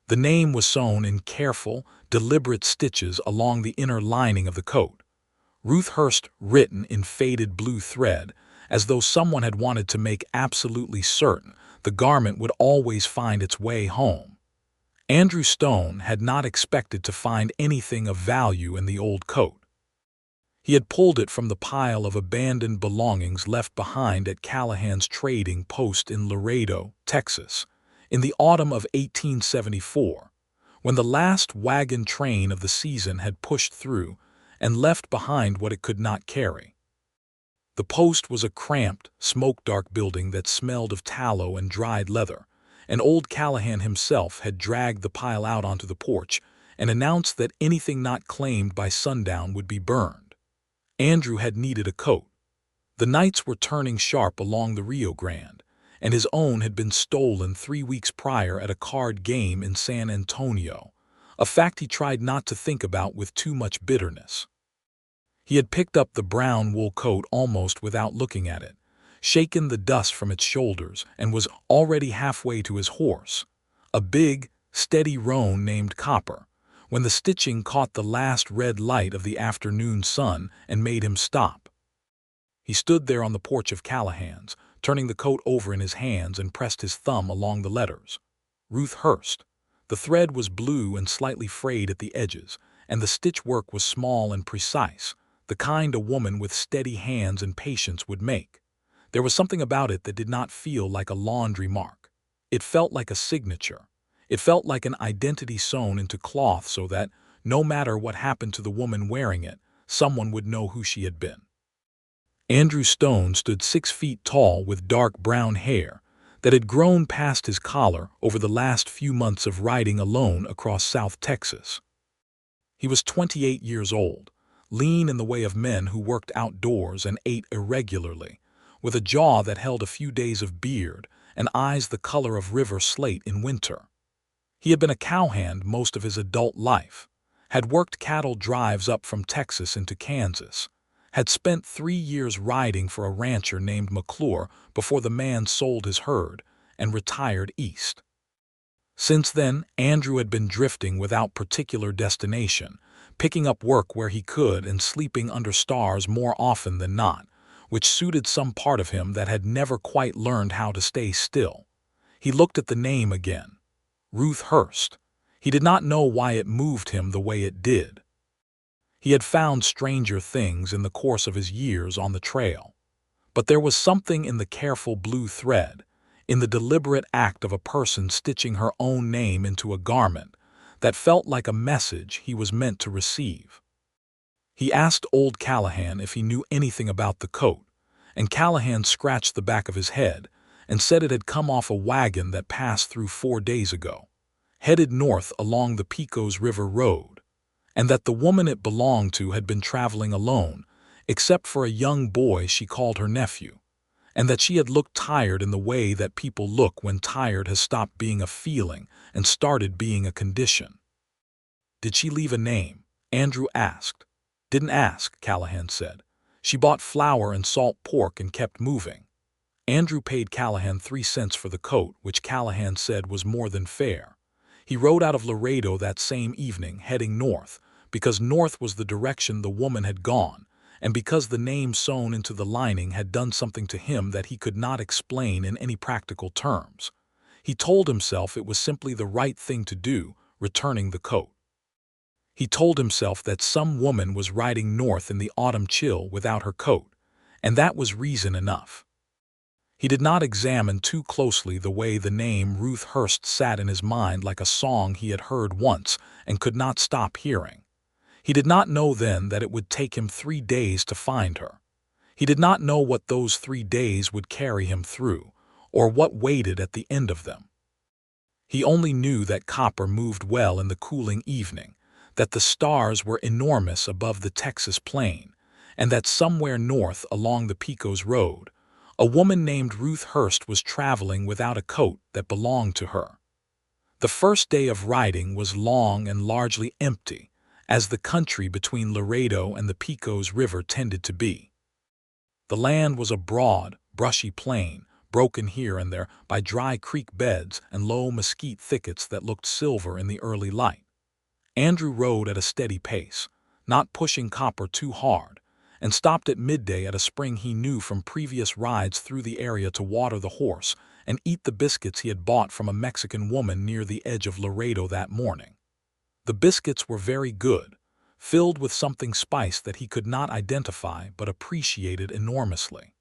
The name was sewn in careful, deliberate stitches along the inner lining of the coat. Ruth Hurst written in faded blue thread, as though someone had wanted to make absolutely certain the garment would always find its way home. Andrew Stone had not expected to find anything of value in the old coat. He had pulled it from the pile of abandoned belongings left behind at Callahan's trading post in Laredo, Texas, in the autumn of 1874, when the last wagon train of the season had pushed through and left behind what it could not carry. The post was a cramped, smoke-dark building that smelled of tallow and dried leather, and old Callahan himself had dragged the pile out onto the porch and announced that anything not claimed by sundown would be burned. Andrew had needed a coat. The nights were turning sharp along the Rio Grande, and his own had been stolen 3 weeks prior at a card game in San Antonio, a fact he tried not to think about with too much bitterness. He had picked up the brown wool coat almost without looking at it, shaken the dust from its shoulders, and was already halfway to his horse, a big, steady roan named Copper, when the stitching caught the last red light of the afternoon sun and made him stop. He stood there on the porch of Callahan's, turning the coat over in his hands, and pressed his thumb along the letters. Ruth Hurst. The thread was blue and slightly frayed at the edges, and the stitch work was small and precise, the kind a woman with steady hands and patience would make. There was something about it that did not feel like a laundry mark. It felt like a signature. It felt like an identity sewn into cloth so that, no matter what happened to the woman wearing it, someone would know who she had been. Andrew Stone stood 6 feet tall with dark brown hair that had grown past his collar over the last few months of riding alone across South Texas. He was 28 years old, lean in the way of men who worked outdoors and ate irregularly, with a jaw that held a few days of beard and eyes the color of river slate in winter. He had been a cowhand most of his adult life, had worked cattle drives up from Texas into Kansas, had spent 3 years riding for a rancher named McClure before the man sold his herd, and retired east. Since then, Andrew had been drifting without particular destination, picking up work where he could and sleeping under stars more often than not, which suited some part of him that had never quite learned how to stay still. He looked at the name again. Ruth Hurst. He did not know why it moved him the way it did. He had found stranger things in the course of his years on the trail. But there was something in the careful blue thread, in the deliberate act of a person stitching her own name into a garment, that felt like a message he was meant to receive. He asked old Callahan if he knew anything about the coat, and Callahan scratched the back of his head and said it had come off a wagon that passed through 4 days ago, headed north along the Pecos River Road, and that the woman it belonged to had been traveling alone, except for a young boy she called her nephew, and that she had looked tired in the way that people look when tired has stopped being a feeling and started being a condition. "Did she leave a name?" Andrew asked. "Didn't ask," Callahan said. "She bought flour and salt pork and kept moving." Andrew paid Callahan 3 cents for the coat, which Callahan said was more than fair. He rode out of Laredo that same evening, heading north, because north was the direction the woman had gone, and because the name sewn into the lining had done something to him that he could not explain in any practical terms. He told himself it was simply the right thing to do, returning the coat. He told himself that some woman was riding north in the autumn chill without her coat, and that was reason enough. He did not examine too closely the way the name Ruth Hurst sat in his mind like a song he had heard once and could not stop hearing. He did not know then that it would take him 3 days to find her. He did not know what those 3 days would carry him through, or what waited at the end of them. He only knew that Copper moved well in the cooling evening, that the stars were enormous above the Texas plain, and that somewhere north along the Pecos Road, a woman named Ruth Hurst was traveling without a coat that belonged to her. The first day of riding was long and largely empty, as the country between Laredo and the Pecos River tended to be. The land was a broad, brushy plain, broken here and there by dry creek beds and low mesquite thickets that looked silver in the early light. Andrew rode at a steady pace, not pushing Copper too hard, and stopped at midday at a spring he knew from previous rides through the area to water the horse and eat the biscuits he had bought from a Mexican woman near the edge of Laredo that morning. The biscuits were very good, filled with something spiced that he could not identify but appreciated enormously.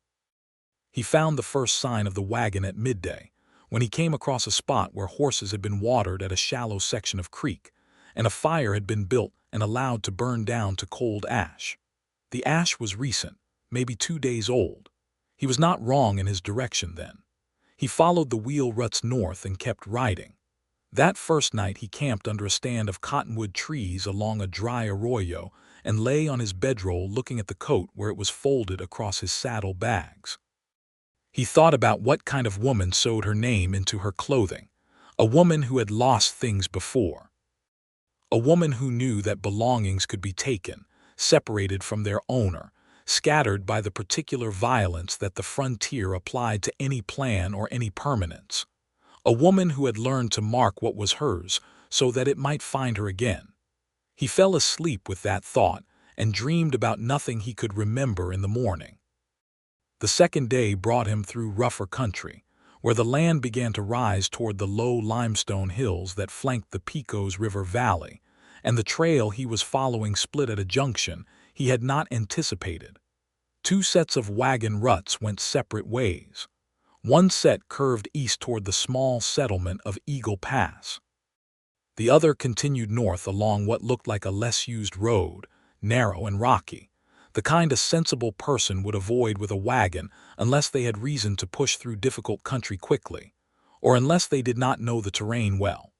He found the first sign of the wagon at midday, when he came across a spot where horses had been watered at a shallow section of creek, and a fire had been built and allowed to burn down to cold ash. The ash was recent, maybe 2 days old. He was not wrong in his direction then. He followed the wheel ruts north and kept riding. That first night he camped under a stand of cottonwood trees along a dry arroyo and lay on his bedroll looking at the coat where it was folded across his saddle bags. He thought about what kind of woman sewed her name into her clothing, a woman who had lost things before. A woman who knew that belongings could be taken, separated from their owner, scattered by the particular violence that the frontier applied to any plan or any permanence. A woman who had learned to mark what was hers so that it might find her again. He fell asleep with that thought and dreamed about nothing he could remember in the morning. The second day brought him through rougher country, where the land began to rise toward the low limestone hills that flanked the Pecos River Valley, and the trail he was following split at a junction he had not anticipated. 2 sets of wagon ruts went separate ways. One set curved east toward the small settlement of Eagle Pass. The other continued north along what looked like a less-used road, narrow and rocky, the kind a sensible person would avoid with a wagon unless they had reason to push through difficult country quickly, or unless they did not know the terrain well.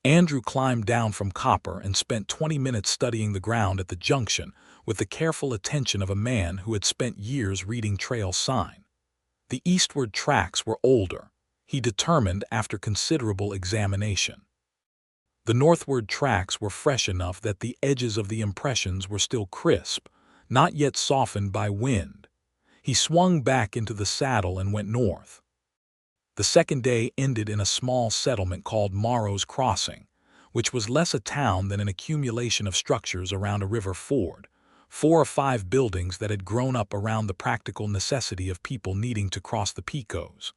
Andrew climbed down from Copper and spent 20 minutes studying the ground at the junction with the careful attention of a man who had spent years reading trail sign. The eastward tracks were older, he determined after considerable examination. The northward tracks were fresh enough that the edges of the impressions were still crisp, not yet softened by wind. He swung back into the saddle and went north. The second day ended in a small settlement called Morrow's Crossing, which was less a town than an accumulation of structures around a river ford, 4 or 5 buildings that had grown up around the practical necessity of people needing to cross the Pecos.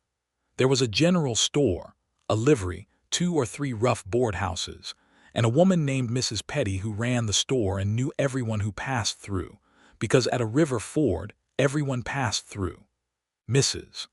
There was a general store, a livery, 2 or 3 rough board houses, and a woman named Mrs. Petty who ran the store and knew everyone who passed through, because at a river ford, everyone passed through. Mrs.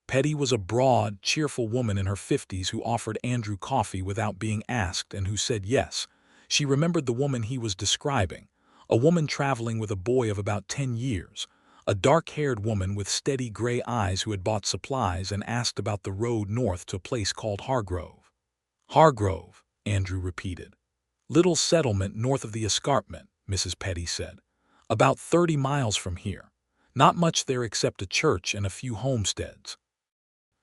Petty was a broad, cheerful woman in her 50s who offered Andrew coffee without being asked and who said yes. She remembered the woman he was describing, a woman traveling with a boy of about 10 years, a dark-haired woman with steady gray eyes who had bought supplies and asked about the road north to a place called Hargrove. Hargrove, Andrew repeated. Little settlement north of the escarpment, Mrs. Petty said. About 30 miles from here. Not much there except a church and a few homesteads.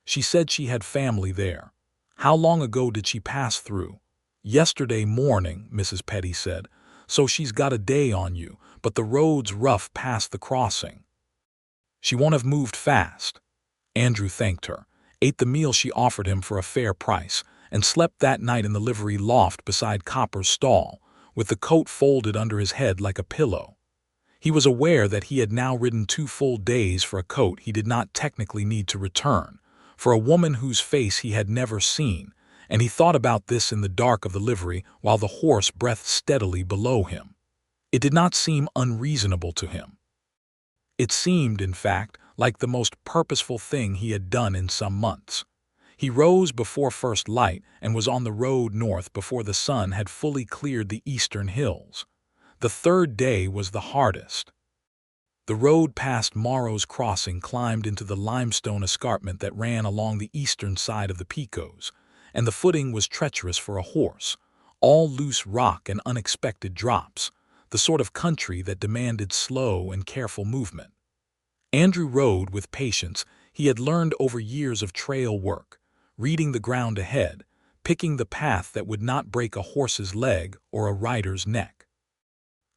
She said she had family there. How long ago did she pass through? Yesterday morning, Mrs. Petty said. So she's got a day on you, but the road's rough past the crossing. She won't have moved fast. Andrew thanked her, ate the meal she offered him for a fair price, and slept that night in the livery loft beside Copper's stall, with the coat folded under his head like a pillow. He was aware that he had now ridden 2 full days for a coat he did not technically need to return, for a woman whose face he had never seen, and he thought about this in the dark of the livery while the horse breathed steadily below him. It did not seem unreasonable to him. It seemed, in fact, like the most purposeful thing he had done in some months. He rose before first light and was on the road north before the sun had fully cleared the eastern hills. The third day was the hardest. The road past Morrow's Crossing climbed into the limestone escarpment that ran along the eastern side of the Pecos, and the footing was treacherous for a horse, all loose rock and unexpected drops, the sort of country that demanded slow and careful movement. Andrew rode with patience he had learned over years of trail work, reading the ground ahead, picking the path that would not break a horse's leg or a rider's neck.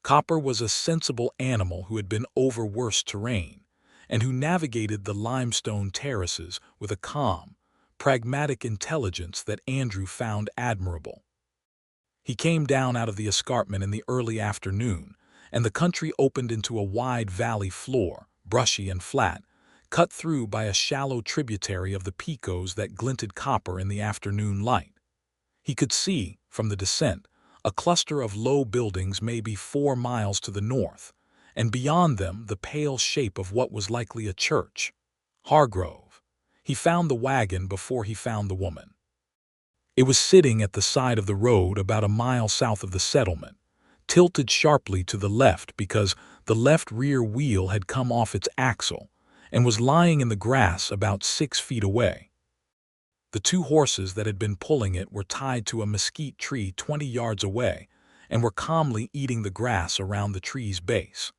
Copper was a sensible animal who had been over worse terrain, and who navigated the limestone terraces with a calm, pragmatic intelligence that Andrew found admirable. He came down out of the escarpment in the early afternoon, and the country opened into a wide valley floor, brushy and flat, cut through by a shallow tributary of the Pecos that glinted copper in the afternoon light. He could see, from the descent, a cluster of low buildings maybe 4 miles to the north, and beyond them the pale shape of what was likely a church. Hargrove. He found the wagon before he found the woman. It was sitting at the side of the road about a mile south of the settlement, tilted sharply to the left because the left rear wheel had come off its axle and was lying in the grass about 6 feet away. The 2 horses that had been pulling it were tied to a mesquite tree 20 yards away and were calmly eating the grass around the tree's base.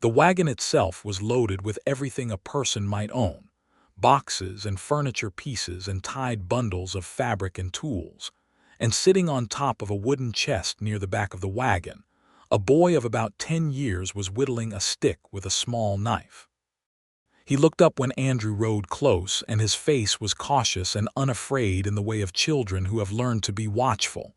The wagon itself was loaded with everything a person might own: boxes and furniture pieces and tied bundles of fabric and tools, and sitting on top of a wooden chest near the back of the wagon, a boy of about 10 years was whittling a stick with a small knife. He looked up when Andrew rode close, and his face was cautious and unafraid in the way of children who have learned to be watchful.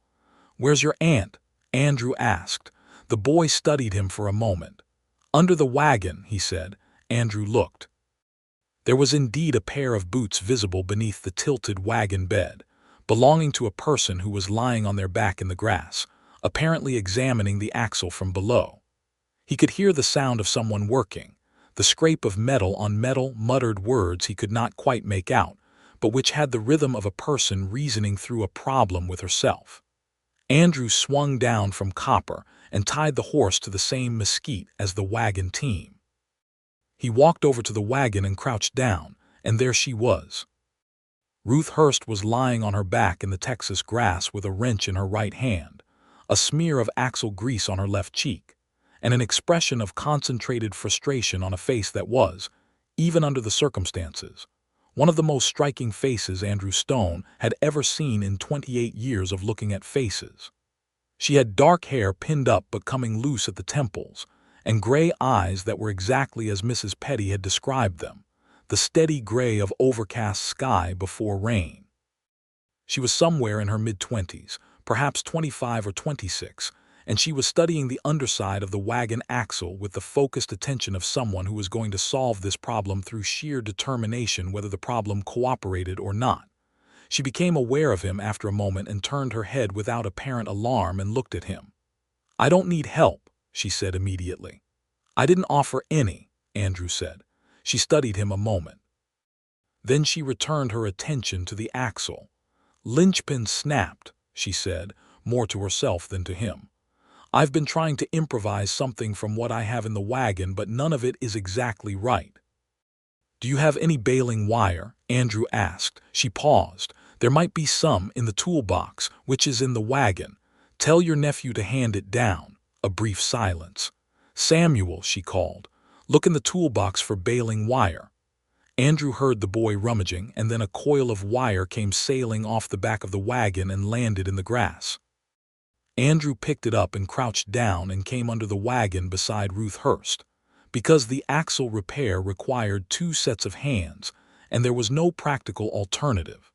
"Where's your aunt?" Andrew asked. The boy studied him for a moment. "Under the wagon," he said. Andrew looked. There was indeed a pair of boots visible beneath the tilted wagon bed, belonging to a person who was lying on their back in the grass, apparently examining the axle from below. He could hear the sound of someone working, the scrape of metal on metal, muttered words he could not quite make out, but which had the rhythm of a person reasoning through a problem with herself. Andrew swung down from copper and tied the horse to the same mesquite as the wagon team. He walked over to the wagon and crouched down, and there she was. Ruth Hurst was lying on her back in the Texas grass with a wrench in her right hand, a smear of axle grease on her left cheek, and an expression of concentrated frustration on a face that was, even under the circumstances, one of the most striking faces Andrew Stone had ever seen in 28 years of looking at faces. She had dark hair pinned up but coming loose at the temples, and gray eyes that were exactly as Mrs. Petty had described them, the steady gray of overcast sky before rain. She was somewhere in her mid-20s, perhaps 25 or 26, and she was studying the underside of the wagon axle with the focused attention of someone who was going to solve this problem through sheer determination whether the problem cooperated or not. She became aware of him after a moment and turned her head without apparent alarm and looked at him. "I don't need help," she said immediately. "I didn't offer any," Andrew said. She studied him a moment. Then she returned her attention to the axle. "Linchpin snapped," she said, more to herself than to him. "I've been trying to improvise something from what I have in the wagon, but none of it is exactly right." "Do you have any baling wire?" Andrew asked. She paused. "There might be some in the toolbox, which is in the wagon. Tell your nephew to hand it down." A brief silence. "Samuel," she called, "look in the toolbox for baling wire." Andrew heard the boy rummaging, and then a coil of wire came sailing off the back of the wagon and landed in the grass. Andrew picked it up and crouched down and came under the wagon beside Ruth Hurst. Because the axle repair required 2 sets of hands, and there was no practical alternative.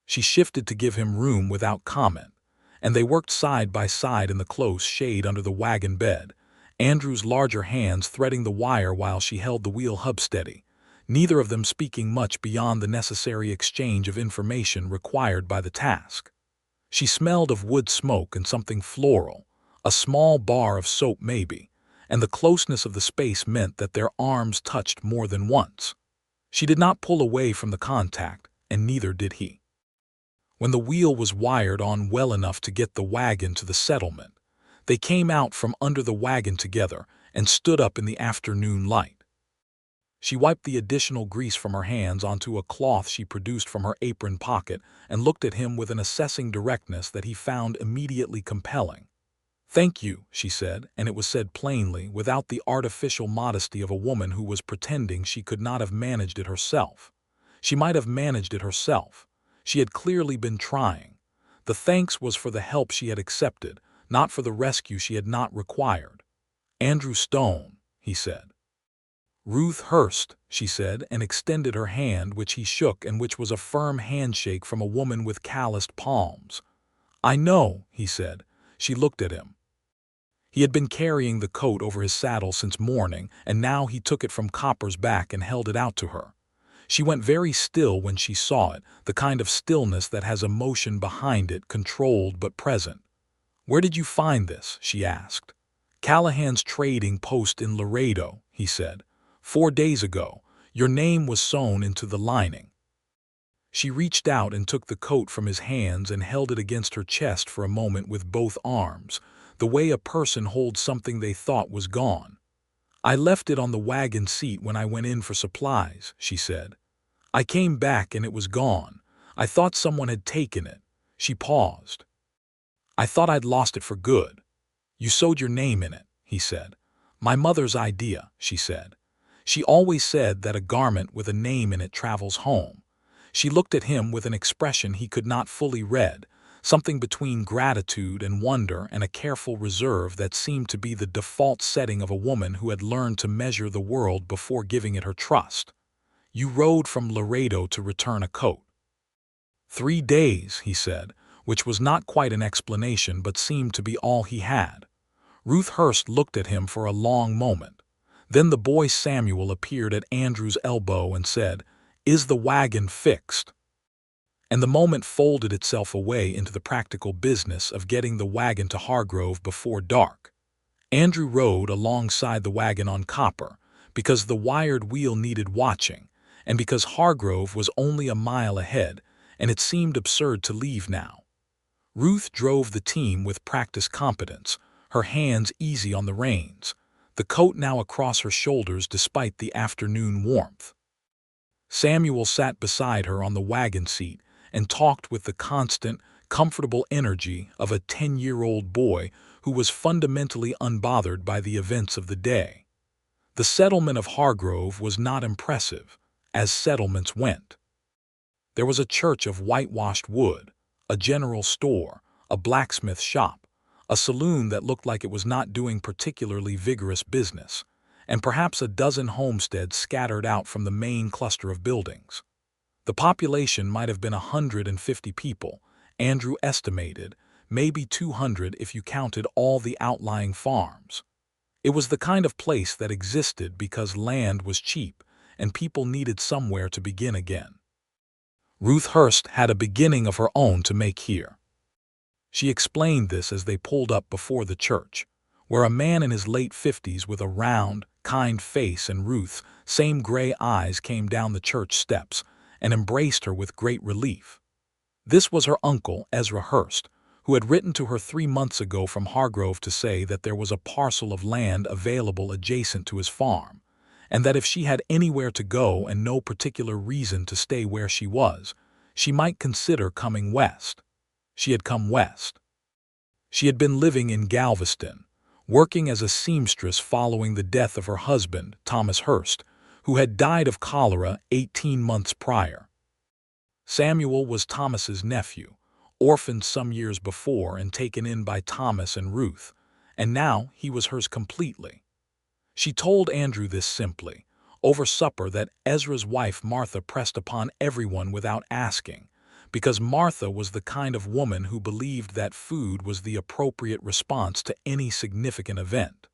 She shifted to give him room without comment, and they worked side by side in the close shade under the wagon bed, Andrew's larger hands threading the wire while she held the wheel hub steady, neither of them speaking much beyond the necessary exchange of information required by the task. She smelled of wood smoke and something floral, a small bar of soap maybe, and the closeness of the space meant that their arms touched more than once. She did not pull away from the contact, and neither did he. When the wheel was wired on well enough to get the wagon to the settlement, they came out from under the wagon together and stood up in the afternoon light. She wiped the additional grease from her hands onto a cloth she produced from her apron pocket and looked at him with an assessing directness that he found immediately compelling. "Thank you," she said, and it was said plainly, without the artificial modesty of a woman who was pretending she could not have managed it herself. She might have managed it herself. She had clearly been trying. The thanks was for the help she had accepted, not for the rescue she had not required. "Andrew Stone," he said. "Ruth Hurst," she said, and extended her hand, which he shook and which was a firm handshake from a woman with calloused palms. "I know," he said. She looked at him. He had been carrying the coat over his saddle since morning, and now he took it from Copper's back and held it out to her. She went very still when she saw it, the kind of stillness that has emotion behind it, controlled but present. "Where did you find this?" she asked. "Callahan's trading post in Laredo," he said. "4 days ago. Your name was sewn into the lining." She reached out and took the coat from his hands and held it against her chest for a moment with both arms, the way a person holds something they thought was gone. "I left it on the wagon seat when I went in for supplies," she said. "I came back and it was gone. I thought someone had taken it." She paused. "I thought I'd lost it for good." "You sewed your name in it," he said. "My mother's idea," she said. "She always said that a garment with a name in it travels home." She looked at him with an expression he could not fully read, something between gratitude and wonder and a careful reserve that seemed to be the default setting of a woman who had learned to measure the world before giving it her trust. "You rode from Laredo to return a coat." 3 days, he said, which was not quite an explanation but seemed to be all he had. Ruth Hurst looked at him for a long moment. Then the boy Samuel appeared at Andrew's elbow and said, "Is the wagon fixed?" And the moment folded itself away into the practical business of getting the wagon to Hargrove before dark. Andrew rode alongside the wagon on Copper, because the wired wheel needed watching, and because Hargrove was only a mile ahead, and it seemed absurd to leave now. Ruth drove the team with practiced competence, her hands easy on the reins, the coat now across her shoulders despite the afternoon warmth. Samuel sat beside her on the wagon seat and talked with the constant, comfortable energy of a 10-year-old boy who was fundamentally unbothered by the events of the day. The settlement of Hargrove was not impressive, as settlements went. There was a church of whitewashed wood, a general store, a blacksmith shop, a saloon that looked like it was not doing particularly vigorous business, and perhaps a dozen homesteads scattered out from the main cluster of buildings. The population might have been 150 people, Andrew estimated, maybe 200 if you counted all the outlying farms. It was the kind of place that existed because land was cheap and people needed somewhere to begin again. Ruth Hurst had a beginning of her own to make here. She explained this as they pulled up before the church, where a man in his late 50s with a round, kind face and Ruth's same gray eyes came down the church steps and embraced her with great relief. This was her uncle, Ezra Hurst, who had written to her 3 months ago from Hargrove to say that there was a parcel of land available adjacent to his farm, and that if she had anywhere to go and no particular reason to stay where she was, she might consider coming west. She had come west. She had been living in Galveston, working as a seamstress following the death of her husband, Thomas Hurst, who had died of cholera 18 months prior. Samuel was Thomas's nephew, orphaned some years before and taken in by Thomas and Ruth, and now he was hers completely. She told Andrew this simply, over supper, that Ezra's wife Martha pressed upon everyone without asking, because Martha was the kind of woman who believed that food was the appropriate response to any significant event.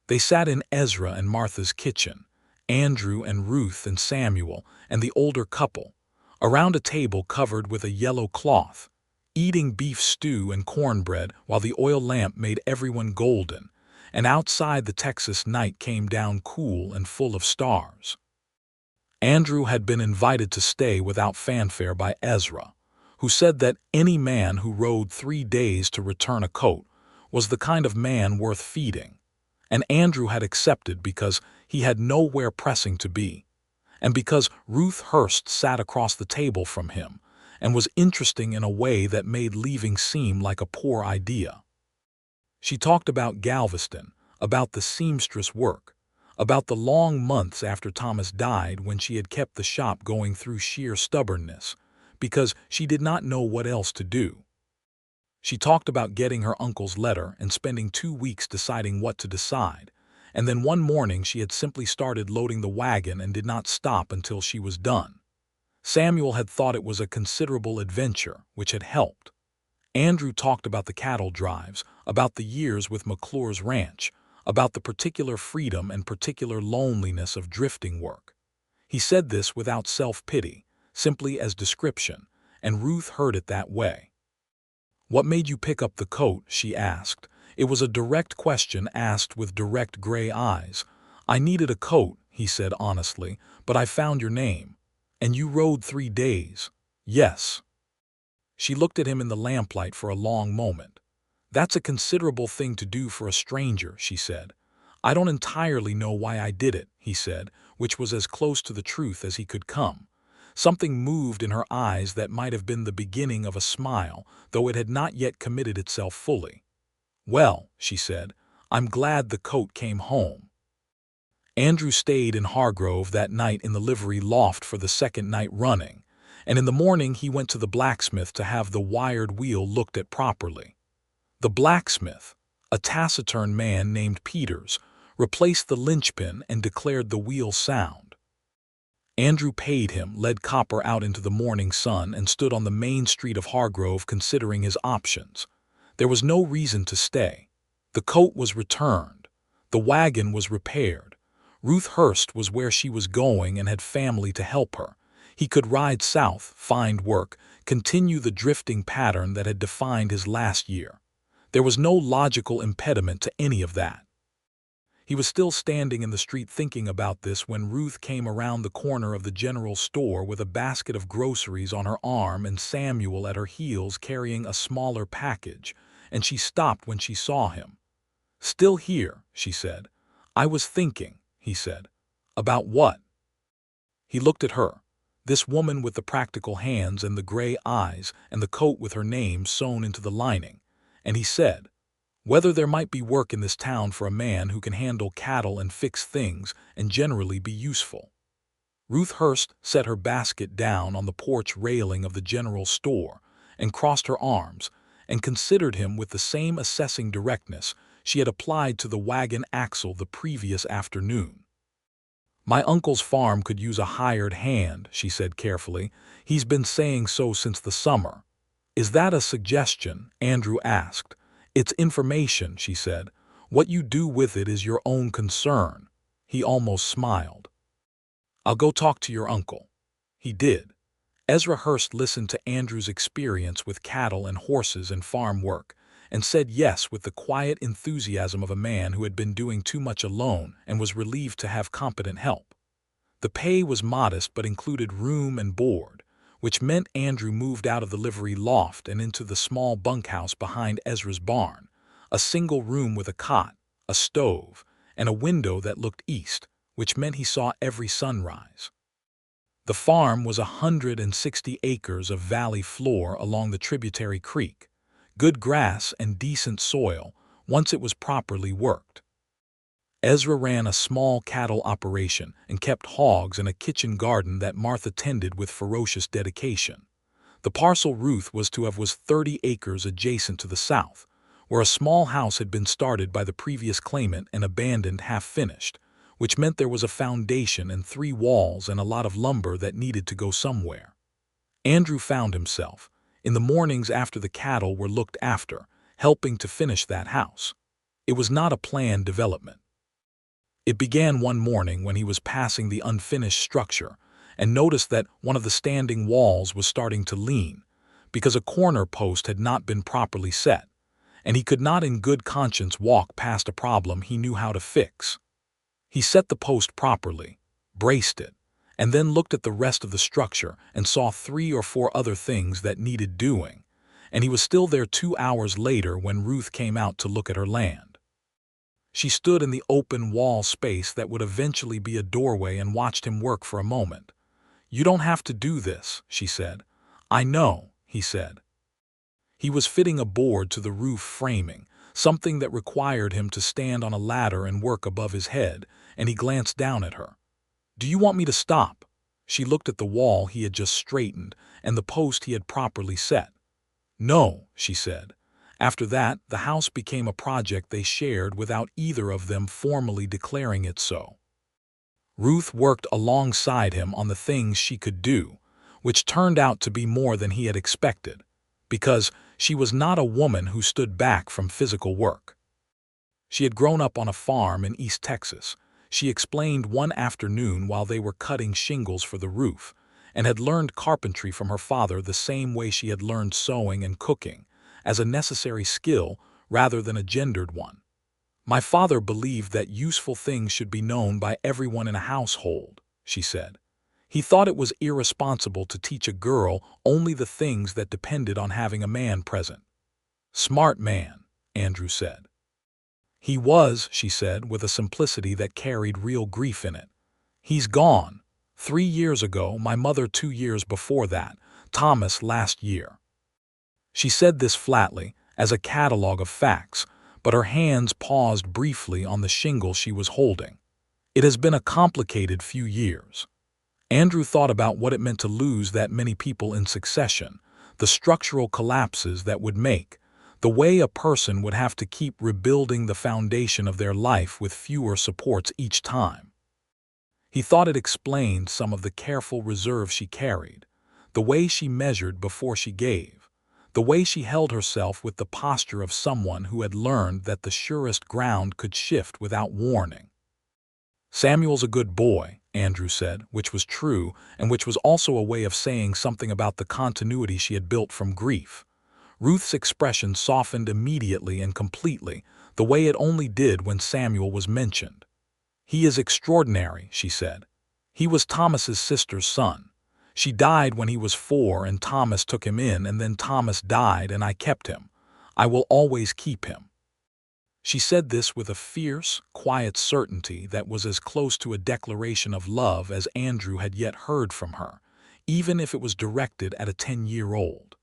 They sat in Ezra and Martha's kitchen, Andrew and Ruth and Samuel and the older couple, around a table covered with a yellow cloth, eating beef stew and cornbread while the oil lamp made everyone golden, and outside the Texas night came down cool and full of stars. Andrew had been invited to stay without fanfare by Ezra, who said that any man who rode 3 days to return a coat was the kind of man worth feeding, and Andrew had accepted because he had nowhere pressing to be, and because Ruth Hurst sat across the table from him and was interesting in a way that made leaving seem like a poor idea. She talked about Galveston, about the seamstress work, about the long months after Thomas died when she had kept the shop going through sheer stubbornness, because she did not know what else to do. She talked about getting her uncle's letter and spending 2 weeks deciding what to decide, and then one morning she had simply started loading the wagon and did not stop until she was done. Samuel had thought it was a considerable adventure, which had helped. Andrew talked about the cattle drives, about the years with McClure's ranch, about the particular freedom and particular loneliness of drifting work. He said this without self-pity, simply as description, and Ruth heard it that way. "What made you pick up the coat?" she asked. It was a direct question asked with direct gray eyes. "I needed a coat," he said honestly, "but I found your name. And you rode 3 days." "Yes." She looked at him in the lamplight for a long moment. "That's a considerable thing to do for a stranger," she said. "I don't entirely know why I did it," he said, which was as close to the truth as he could come. Something moved in her eyes that might have been the beginning of a smile, though it had not yet committed itself fully. "Well," she said, "I'm glad the coat came home." Andrew stayed in Hargrove that night in the livery loft for the second night running, and in the morning he went to the blacksmith to have the wired wheel looked at properly. The blacksmith, a taciturn man named Peters, replaced the linchpin and declared the wheel sound. Andrew paid him, led Copper out into the morning sun, and stood on the main street of Hargrove considering his options. There was no reason to stay. The coat was returned. The wagon was repaired. Ruth Hurst was where she was going and had family to help her. He could ride south, find work, continue the drifting pattern that had defined his last year. There was no logical impediment to any of that. He was still standing in the street thinking about this when Ruth came around the corner of the general store with a basket of groceries on her arm and Samuel at her heels carrying a smaller package, and she stopped when she saw him. "Still here," she said. "I was thinking," he said. "About what?" He looked at her, this woman with the practical hands and the gray eyes and the coat with her name sewn into the lining, and he said, "Whether there might be work in this town for a man who can handle cattle and fix things and generally be useful." Ruth Hurst set her basket down on the porch railing of the general store and crossed her arms and considered him with the same assessing directness she had applied to the wagon axle the previous afternoon. "My uncle's farm could use a hired hand," she said carefully. "He's been saying so since the summer." "Is that a suggestion?" Andrew asked. "It's information," she said. "What you do with it is your own concern." He almost smiled. "I'll go talk to your uncle." He did. Ezra Hurst listened to Andrew's experience with cattle and horses and farm work, and said yes with the quiet enthusiasm of a man who had been doing too much alone and was relieved to have competent help. The pay was modest but included room and board, which meant Andrew moved out of the livery loft and into the small bunkhouse behind Ezra's barn, a single room with a cot, a stove, and a window that looked east, which meant he saw every sunrise. The farm was 160 acres of valley floor along the tributary creek, good grass and decent soil once it was properly worked. Ezra ran a small cattle operation and kept hogs in a kitchen garden that Martha tended with ferocious dedication. The parcel Ruth was to have was 30 acres adjacent to the south, where a small house had been started by the previous claimant and abandoned half-finished, which meant there was a foundation and 3 walls and a lot of lumber that needed to go somewhere. Andrew found himself, in the mornings after the cattle were looked after, helping to finish that house. It was not a planned development. It began one morning when he was passing the unfinished structure and noticed that one of the standing walls was starting to lean because a corner post had not been properly set, and he could not in good conscience walk past a problem he knew how to fix. He set the post properly, braced it, and then looked at the rest of the structure and saw 3 or 4 other things that needed doing, and he was still there 2 hours later when Ruth came out to look at her land. She stood in the open wall space that would eventually be a doorway and watched him work for a moment. "You don't have to do this," she said. "I know," he said. He was fitting a board to the roof framing, something that required him to stand on a ladder and work above his head, and he glanced down at her. "Do you want me to stop?" She looked at the wall he had just straightened and the post he had properly set. "No," she said. After that, the house became a project they shared without either of them formally declaring it so. Ruth worked alongside him on the things she could do, which turned out to be more than he had expected, because she was not a woman who stood back from physical work. She had grown up on a farm in East Texas, she explained one afternoon while they were cutting shingles for the roof, and had learned carpentry from her father the same way she had learned sewing and cooking, as a necessary skill rather than a gendered one. My father believed that useful things should be known by everyone in a household, she said. He thought it was irresponsible to teach a girl only the things that depended on having a man present. Smart man, Andrew said. He was, she said, with a simplicity that carried real grief in it. He's gone. 3 years ago, my mother 2 years before that, Thomas last year. She said this flatly, as a catalogue of facts, but her hands paused briefly on the shingle she was holding. It has been a complicated few years. Andrew thought about what it meant to lose that many people in succession, the structural collapses that would make, the way a person would have to keep rebuilding the foundation of their life with fewer supports each time. He thought it explained some of the careful reserve she carried, the way she measured before she gave, the way she held herself with the posture of someone who had learned that the surest ground could shift without warning. Samuel's a good boy, Andrew said, which was true, and which was also a way of saying something about the continuity she had built from grief. Ruth's expression softened immediately and completely, the way it only did when Samuel was mentioned. He is extraordinary, she said. He was Thomas's sister's son. She died when he was 4 and Thomas took him in, and then Thomas died and I kept him. I will always keep him. She said this with a fierce, quiet certainty that was as close to a declaration of love as Andrew had yet heard from her, even if it was directed at a 10-year-old.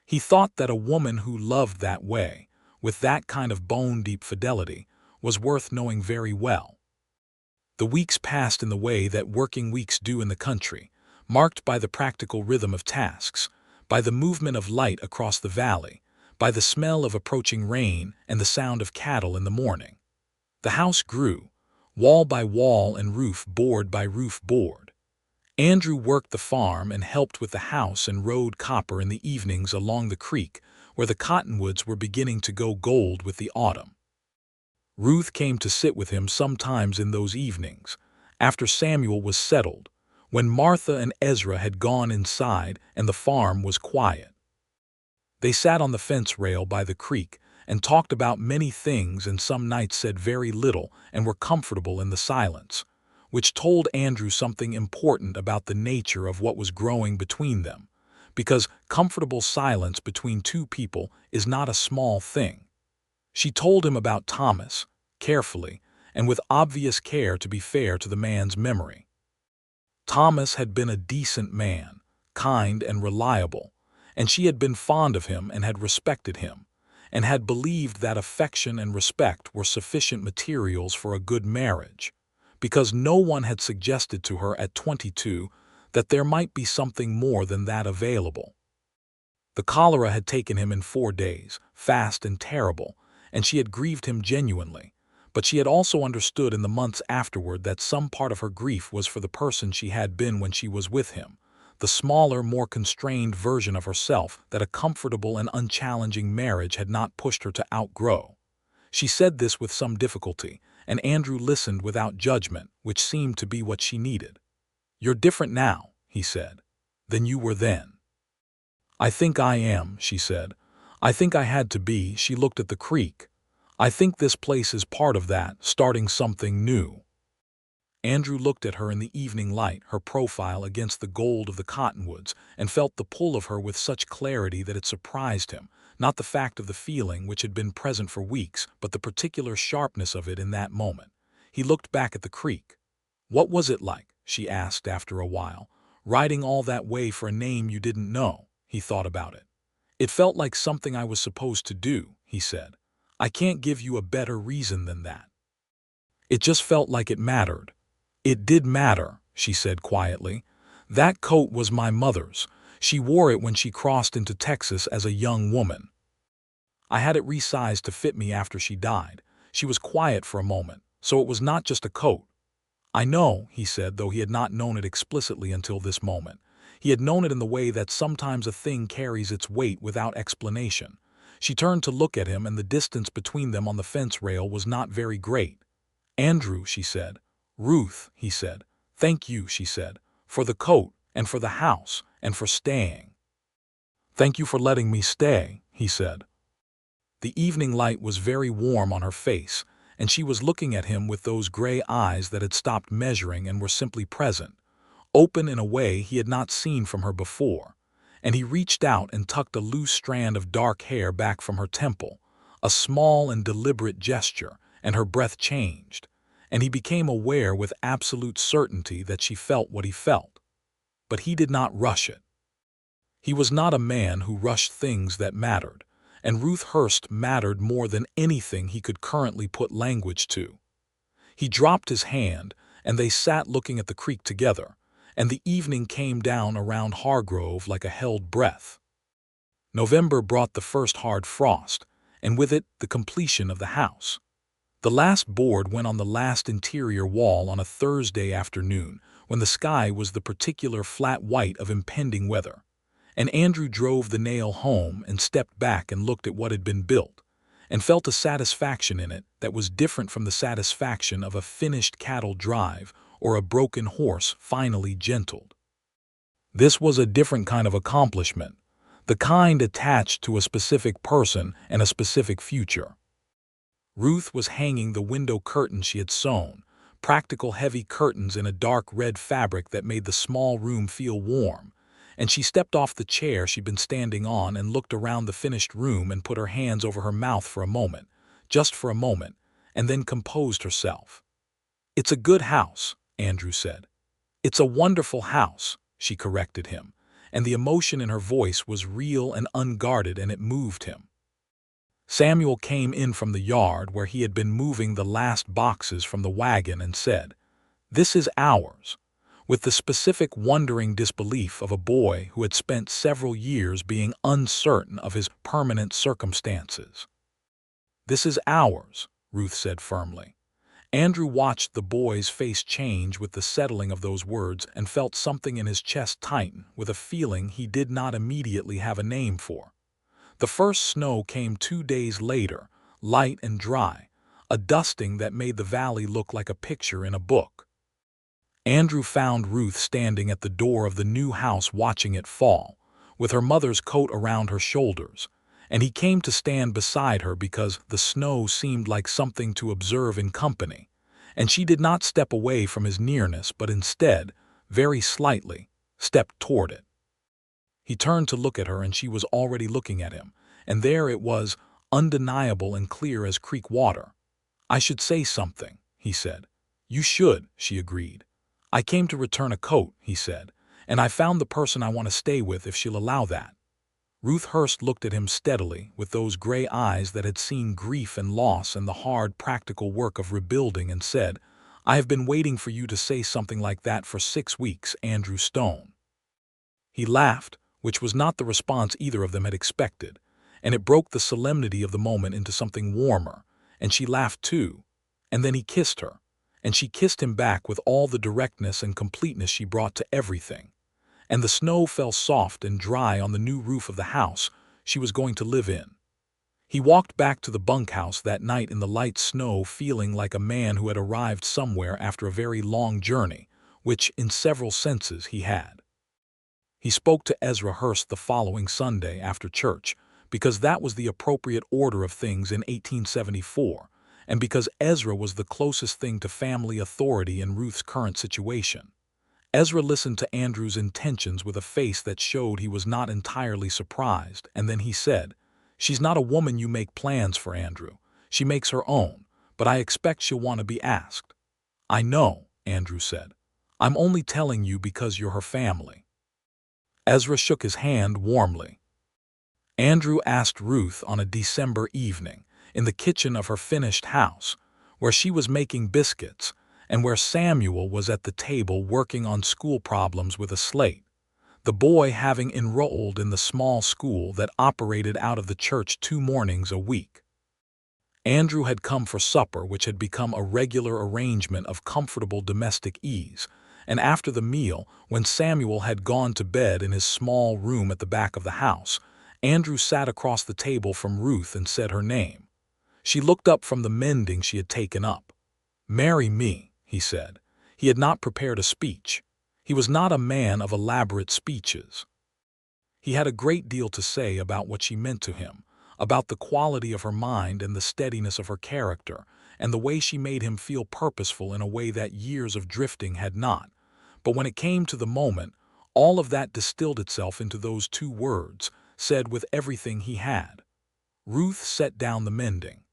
He thought that a woman who loved that way, with that kind of bone-deep fidelity, was worth knowing very well. The weeks passed in the way that working weeks do in the country, marked by the practical rhythm of tasks, by the movement of light across the valley, by the smell of approaching rain and the sound of cattle in the morning. The house grew, wall by wall and roof board by roof board. Andrew worked the farm and helped with the house and rode copper in the evenings along the creek, where the cottonwoods were beginning to go gold with the autumn. Ruth came to sit with him sometimes in those evenings, after Samuel was settled, when Martha and Ezra had gone inside and the farm was quiet. They sat on the fence rail by the creek and talked about many things, and some nights said very little and were comfortable in the silence, which told Andrew something important about the nature of what was growing between them, because comfortable silence between two people is not a small thing. She told him about Thomas, carefully, and with obvious care to be fair to the man's memory. Thomas had been a decent man, kind and reliable, and she had been fond of him and had respected him, and had believed that affection and respect were sufficient materials for a good marriage, because no one had suggested to her at 22 that there might be something more than that available. The cholera had taken him in 4 days, fast and terrible, and she had grieved him genuinely, but she had also understood in the months afterward that some part of her grief was for the person she had been when she was with him, the smaller, more constrained version of herself that a comfortable and unchallenging marriage had not pushed her to outgrow. She said this with some difficulty, and Andrew listened without judgment, which seemed to be what she needed. "You're different now," he said, "than you were then." "I think I am," she said. "I think I had to be." She looked at the creek. "I think this place is part of that, starting something new." Andrew looked at her in the evening light, her profile against the gold of the cottonwoods, and felt the pull of her with such clarity that it surprised him, not the fact of the feeling which had been present for weeks, but the particular sharpness of it in that moment. He looked back at the creek. "What was it like?" she asked after a while. "Riding all that way for a name you didn't know." He thought about it. "It felt like something I was supposed to do," he said. "I can't give you a better reason than that. It just felt like it mattered." "It did matter," she said quietly. "That coat was my mother's. She wore it when she crossed into Texas as a young woman." I had it resized to fit me after she died. She was quiet for a moment, so it was not just a coat. I know, he said, though he had not known it explicitly until this moment. He had known it in the way that sometimes a thing carries its weight without explanation. She turned to look at him, and the distance between them on the fence rail was not very great. Andrew, she said. Ruth, he said. Thank you, she said, for the coat, and for the house, and for staying. Thank you for letting me stay, he said. The evening light was very warm on her face, and she was looking at him with those gray eyes that had stopped measuring and were simply present, open in a way he had not seen from her before, and he reached out and tucked a loose strand of dark hair back from her temple, a small and deliberate gesture, and her breath changed, and he became aware with absolute certainty that she felt what he felt. But he did not rush it. He was not a man who rushed things that mattered, and Ruth Hurst mattered more than anything he could currently put language to. He dropped his hand, and they sat looking at the creek together, and the evening came down around Hargrove like a held breath. November brought the first hard frost, and with it the completion of the house. The last board went on the last interior wall on a Thursday afternoon, when the sky was the particular flat white of impending weather, and Andrew drove the nail home and stepped back and looked at what had been built, and felt a satisfaction in it that was different from the satisfaction of a finished cattle drive or a broken horse finally gentled. This was a different kind of accomplishment, the kind attached to a specific person and a specific future. Ruth was hanging the window curtains she had sewn, practical heavy curtains in a dark red fabric that made the small room feel warm, and she stepped off the chair she'd been standing on and looked around the finished room and put her hands over her mouth for a moment, just for a moment, and then composed herself. "It's a good house," Andrew said. "It's a wonderful house," she corrected him, and the emotion in her voice was real and unguarded, and it moved him. Samuel came in from the yard where he had been moving the last boxes from the wagon and said, "This is ours," with the specific wondering disbelief of a boy who had spent several years being uncertain of his permanent circumstances. "This is ours," Ruth said firmly. Andrew watched the boy's face change with the settling of those words and felt something in his chest tighten with a feeling he did not immediately have a name for. The first snow came 2 days later, light and dry, a dusting that made the valley look like a picture in a book. Andrew found Ruth standing at the door of the new house watching it fall, with her mother's coat around her shoulders, and he came to stand beside her because the snow seemed like something to observe in company, and she did not step away from his nearness but instead, very slightly, stepped toward it. He turned to look at her and she was already looking at him, and there it was, undeniable and clear as creek water. "I should say something," he said. "You should," she agreed. "I came to return a coat," he said, "and I found the person I want to stay with if she'll allow that." Ruth Hurst looked at him steadily with those gray eyes that had seen grief and loss and the hard practical work of rebuilding and said, "I have been waiting for you to say something like that for 6 weeks, Andrew Stone." He laughed, which was not the response either of them had expected, and it broke the solemnity of the moment into something warmer, and she laughed too, and then he kissed her, and she kissed him back with all the directness and completeness she brought to everything, and the snow fell soft and dry on the new roof of the house she was going to live in. He walked back to the bunkhouse that night in the light snow feeling like a man who had arrived somewhere after a very long journey, which, in several senses, he had. He spoke to Ezra Hurst the following Sunday after church, because that was the appropriate order of things in 1874, and because Ezra was the closest thing to family authority in Ruth's current situation. Ezra listened to Andrew's intentions with a face that showed he was not entirely surprised, and then he said, "She's not a woman you make plans for, Andrew. She makes her own, but I expect she'll want to be asked." "I know," Andrew said. "I'm only telling you because you're her family." Ezra shook his hand warmly. Andrew asked Ruth on a December evening, in the kitchen of her finished house, where she was making biscuits, and where Samuel was at the table working on school problems with a slate. the boy having enrolled in the small school that operated out of the church 2 mornings a week. Andrew had come for supper, which had become a regular arrangement of comfortable domestic ease, and after the meal, when Samuel had gone to bed in his small room at the back of the house, Andrew sat across the table from Ruth and said her name. She looked up from the mending she had taken up. "Marry me," he said. He had not prepared a speech. He was not a man of elaborate speeches. He had a great deal to say about what she meant to him, about the quality of her mind and the steadiness of her character, and the way she made him feel purposeful in a way that years of drifting had not. But when it came to the moment, all of that distilled itself into those 2 words, said with everything he had. Ruth set down the mending.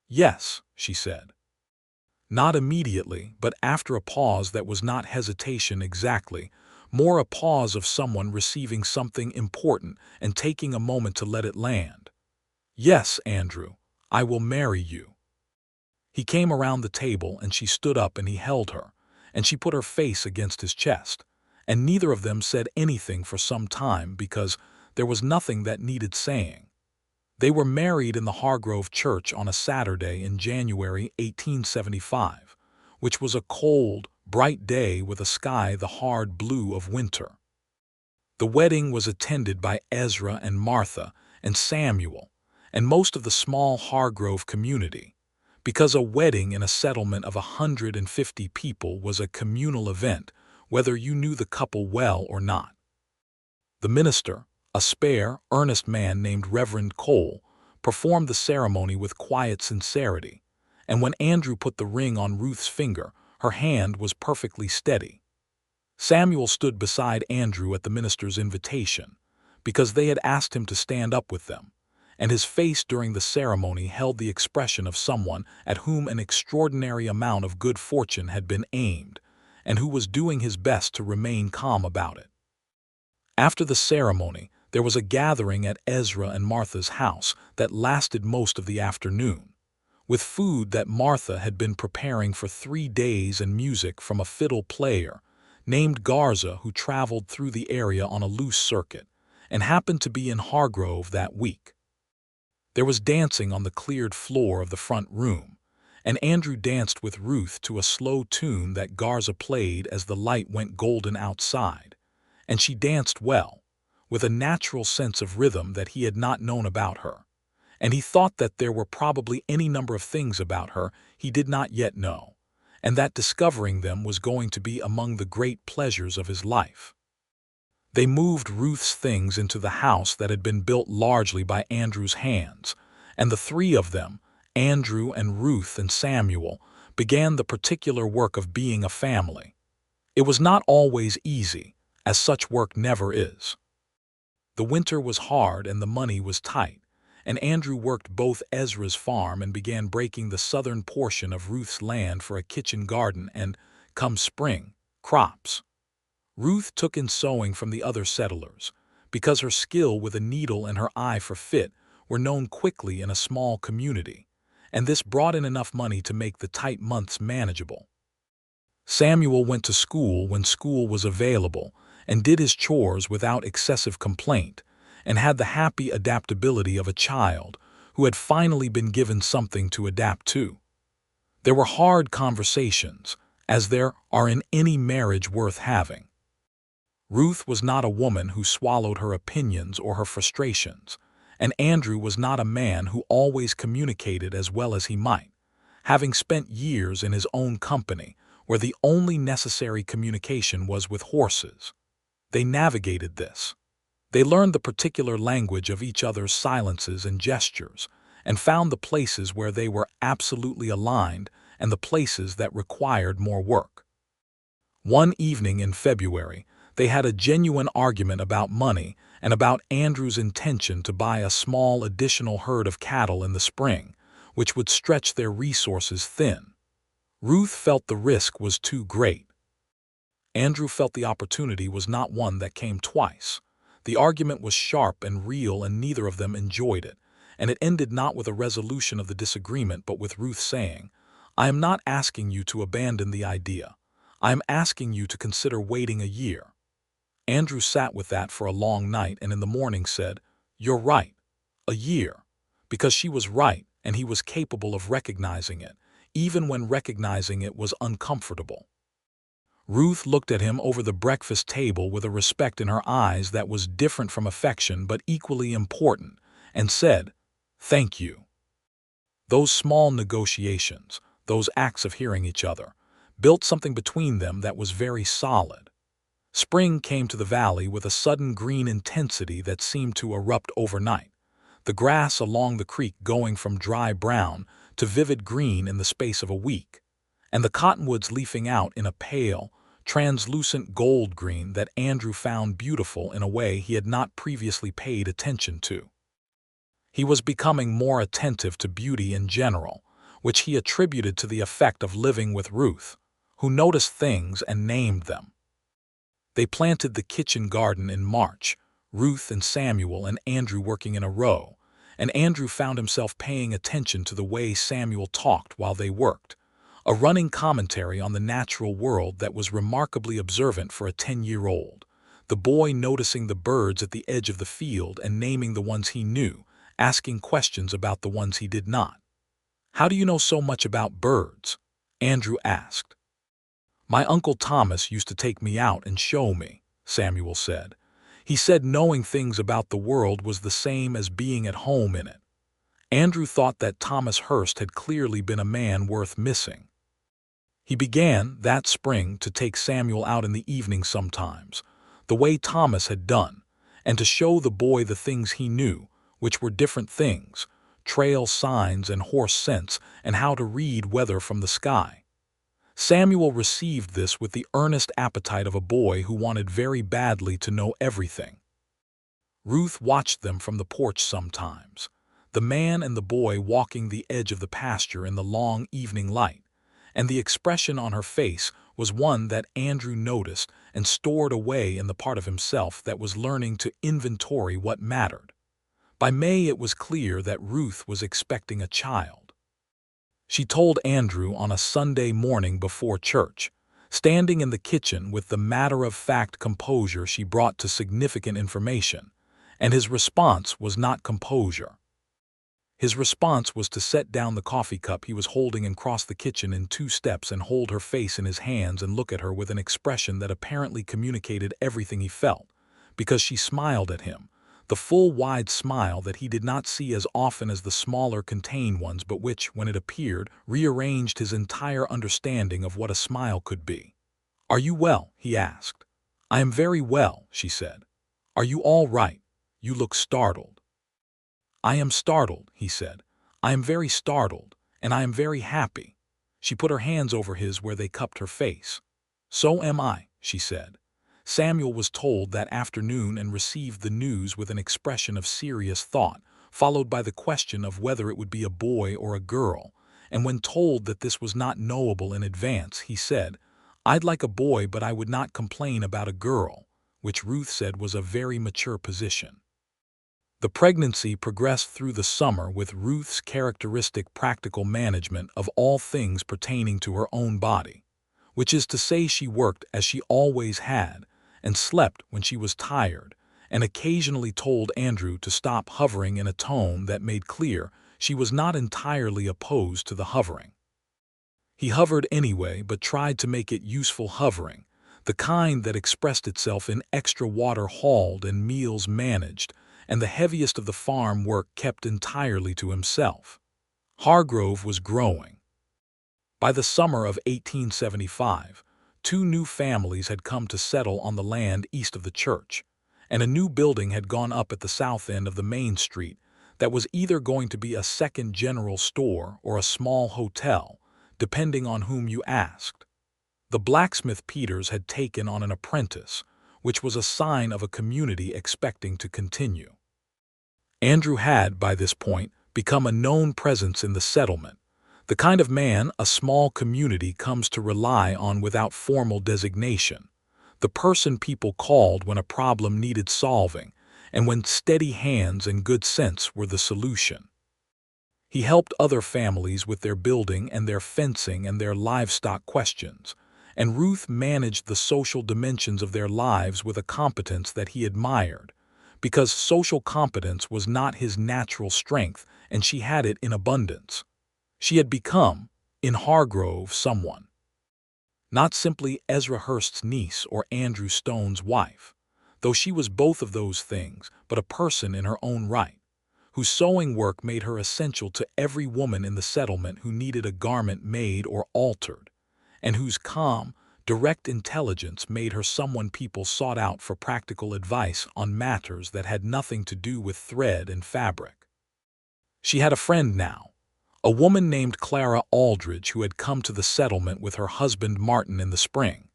"Yes," she said. Not immediately, but after a pause that was not hesitation exactly, more a pause of someone receiving something important and taking a moment to let it land. "Yes, Andrew, I will marry you." He came around the table and she stood up and he held her, and she put her face against his chest, and neither of them said anything for some time because there was nothing that needed saying. They were married in the Hargrove Church on a Saturday in January 1875, which was a cold, bright day with a sky the hard blue of winter. The wedding was attended by Ezra and Martha and Samuel, and most of the small Hargrove community, because a wedding in a settlement of 150 people was a communal event, whether you knew the couple well or not. The minister, a spare, earnest man named Reverend Cole, performed the ceremony with quiet sincerity, and when Andrew put the ring on Ruth's finger, her hand was perfectly steady. Samuel stood beside Andrew at the minister's invitation, because they had asked him to stand up with them, and his face during the ceremony held the expression of someone at whom an extraordinary amount of good fortune had been aimed, and who was doing his best to remain calm about it. After the ceremony, there was a gathering at Ezra and Martha's house that lasted most of the afternoon, with food that Martha had been preparing for 3 days and music from a fiddle player named Garza who traveled through the area on a loose circuit and happened to be in Hargrove that week. There was dancing on the cleared floor of the front room, and Andrew danced with Ruth to a slow tune that Garza played as the light went golden outside, and she danced well, with a natural sense of rhythm that he had not known about her, and he thought that there were probably any number of things about her he did not yet know, and that discovering them was going to be among the great pleasures of his life. They moved Ruth's things into the house that had been built largely by Andrew's hands, and the 3 of them, Andrew and Ruth and Samuel, began the particular work of being a family. It was not always easy, as such work never is. The winter was hard and the money was tight, and Andrew worked both Ezra's farm and began breaking the southern portion of Ruth's land for a kitchen garden and, come spring, crops. Ruth took in sewing from the other settlers, because her skill with a needle and her eye for fit were known quickly in a small community, and this brought in enough money to make the tight months manageable. Samuel went to school when school was available and did his chores without excessive complaint, and had the happy adaptability of a child who had finally been given something to adapt to. There were hard conversations, as there are in any marriage worth having. Ruth was not a woman who swallowed her opinions or her frustrations, and Andrew was not a man who always communicated as well as he might, having spent years in his own company where the only necessary communication was with horses. They navigated this. They learned the particular language of each other's silences and gestures, and found the places where they were absolutely aligned and the places that required more work. One evening in February, they had a genuine argument about money and about Andrew's intention to buy a small additional herd of cattle in the spring, which would stretch their resources thin. Ruth felt the risk was too great. Andrew felt the opportunity was not one that came twice. The argument was sharp and real, and neither of them enjoyed it, and it ended not with a resolution of the disagreement but with Ruth saying, "I am not asking you to abandon the idea. I am asking you to consider waiting a year." Andrew sat with that for a long night and in the morning said, "You're right. A year." Because she was right and he was capable of recognizing it, even when recognizing it was uncomfortable. Ruth looked at him over the breakfast table with a respect in her eyes that was different from affection but equally important, and said, "Thank you." Those small negotiations, those acts of hearing each other, built something between them that was very solid. Spring came to the valley with a sudden green intensity that seemed to erupt overnight, the grass along the creek going from dry brown to vivid green in the space of a week, and the cottonwoods leafing out in a pale, translucent gold green that Andrew found beautiful in a way he had not previously paid attention to. He was becoming more attentive to beauty in general, which he attributed to the effect of living with Ruth, who noticed things and named them. They planted the kitchen garden in March, Ruth and Samuel and Andrew working in a row, and Andrew found himself paying attention to the way Samuel talked while they worked, a running commentary on the natural world that was remarkably observant for a 10-year-old, the boy noticing the birds at the edge of the field and naming the ones he knew, asking questions about the ones he did not. "How do you know so much about birds?" Andrew asked. "My Uncle Thomas used to take me out and show me," Samuel said. "He said knowing things about the world was the same as being at home in it." Andrew thought that Thomas Hurst had clearly been a man worth missing. He began, that spring, to take Samuel out in the evening sometimes, the way Thomas had done, and to show the boy the things he knew, which were different things, trail signs and horse scents, and how to read weather from the sky. Samuel received this with the earnest appetite of a boy who wanted very badly to know everything. Ruth watched them from the porch sometimes, the man and the boy walking the edge of the pasture in the long evening light, and the expression on her face was one that Andrew noticed and stored away in the part of himself that was learning to inventory what mattered. By May it was clear that Ruth was expecting a child. She told Andrew on a Sunday morning before church, standing in the kitchen with the matter-of-fact composure she brought to significant information, and his response was not composure. His response was to set down the coffee cup he was holding and cross the kitchen in 2 steps and hold her face in his hands and look at her with an expression that apparently communicated everything he felt, because she smiled at him, the full wide smile that he did not see as often as the smaller contained ones, but which, when it appeared, rearranged his entire understanding of what a smile could be. "Are you well?" he asked. "I am very well," she said. "Are you all right? You look startled." "I am startled," he said. "I am very startled, and I am very happy." She put her hands over his where they cupped her face. "So am I," she said. Samuel was told that afternoon and received the news with an expression of serious thought, followed by the question of whether it would be a boy or a girl, and when told that this was not knowable in advance, he said, "I'd like a boy, but I would not complain about a girl," which Ruth said was a very mature position. The pregnancy progressed through the summer with Ruth's characteristic practical management of all things pertaining to her own body, which is to say she worked as she always had, and slept when she was tired, and occasionally told Andrew to stop hovering in a tone that made clear she was not entirely opposed to the hovering. He hovered anyway, but tried to make it useful hovering, the kind that expressed itself in extra water hauled and meals managed, and the heaviest of the farm work kept entirely to himself. Hargrove was growing. By the summer of 1875, 2 new families had come to settle on the land east of the church, and a new building had gone up at the south end of the main street that was either going to be a second general store or a small hotel, depending on whom you asked. The blacksmith Peters had taken on an apprentice, which was a sign of a community expecting to continue. Andrew had, by this point, become a known presence in the settlement, the kind of man a small community comes to rely on without formal designation, the person people called when a problem needed solving, and when steady hands and good sense were the solution. He helped other families with their building and their fencing and their livestock questions, and Ruth managed the social dimensions of their lives with a competence that he admired, because social competence was not his natural strength and she had it in abundance. She had become, in Hargrove, someone. Not simply Ezra Hurst's niece or Andrew Stone's wife, though she was both of those things, but a person in her own right, whose sewing work made her essential to every woman in the settlement who needed a garment made or altered, and whose calm, direct intelligence made her someone people sought out for practical advice on matters that had nothing to do with thread and fabric. She had a friend now, a woman named Clara Aldridge who had come to the settlement with her husband Martin in the spring,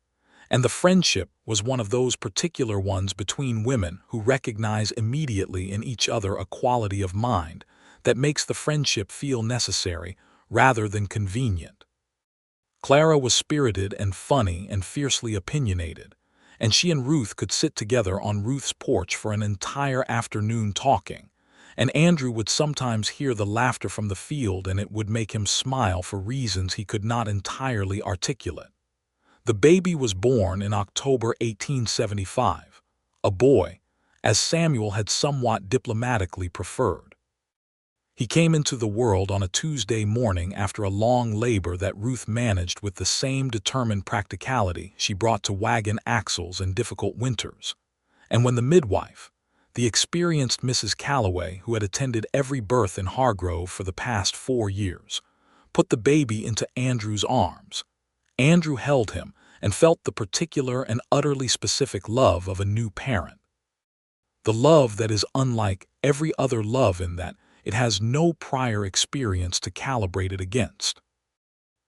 and the friendship was one of those particular ones between women who recognize immediately in each other a quality of mind that makes the friendship feel necessary rather than convenient. Clara was spirited and funny and fiercely opinionated, and she and Ruth could sit together on Ruth's porch for an entire afternoon talking, and Andrew would sometimes hear the laughter from the field and it would make him smile for reasons he could not entirely articulate. The baby was born in October 1875, a boy, as Samuel had somewhat diplomatically preferred. He came into the world on a Tuesday morning after a long labor that Ruth managed with the same determined practicality she brought to wagon axles and difficult winters. And when the midwife, the experienced Mrs. Calloway, who had attended every birth in Hargrove for the past 4 years, put the baby into Andrew's arms, Andrew held him and felt the particular and utterly specific love of a new parent. The love that is unlike every other love in that it has no prior experience to calibrate it against.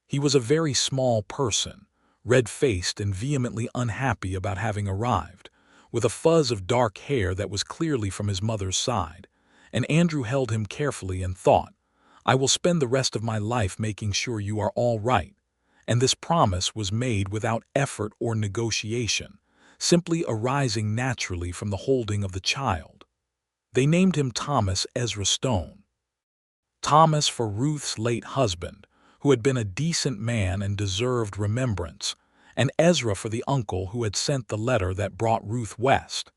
He was a very small person, red-faced and vehemently unhappy about having arrived, with a fuzz of dark hair that was clearly from his mother's side, and Andrew held him carefully and thought, "I will spend the rest of my life making sure you are all right," and this promise was made without effort or negotiation, simply arising naturally from the holding of the child. They named him Thomas Ezra Stone. Thomas for Ruth's late husband, who had been a decent man and deserved remembrance, and Ezra for the uncle who had sent the letter that brought Ruth west.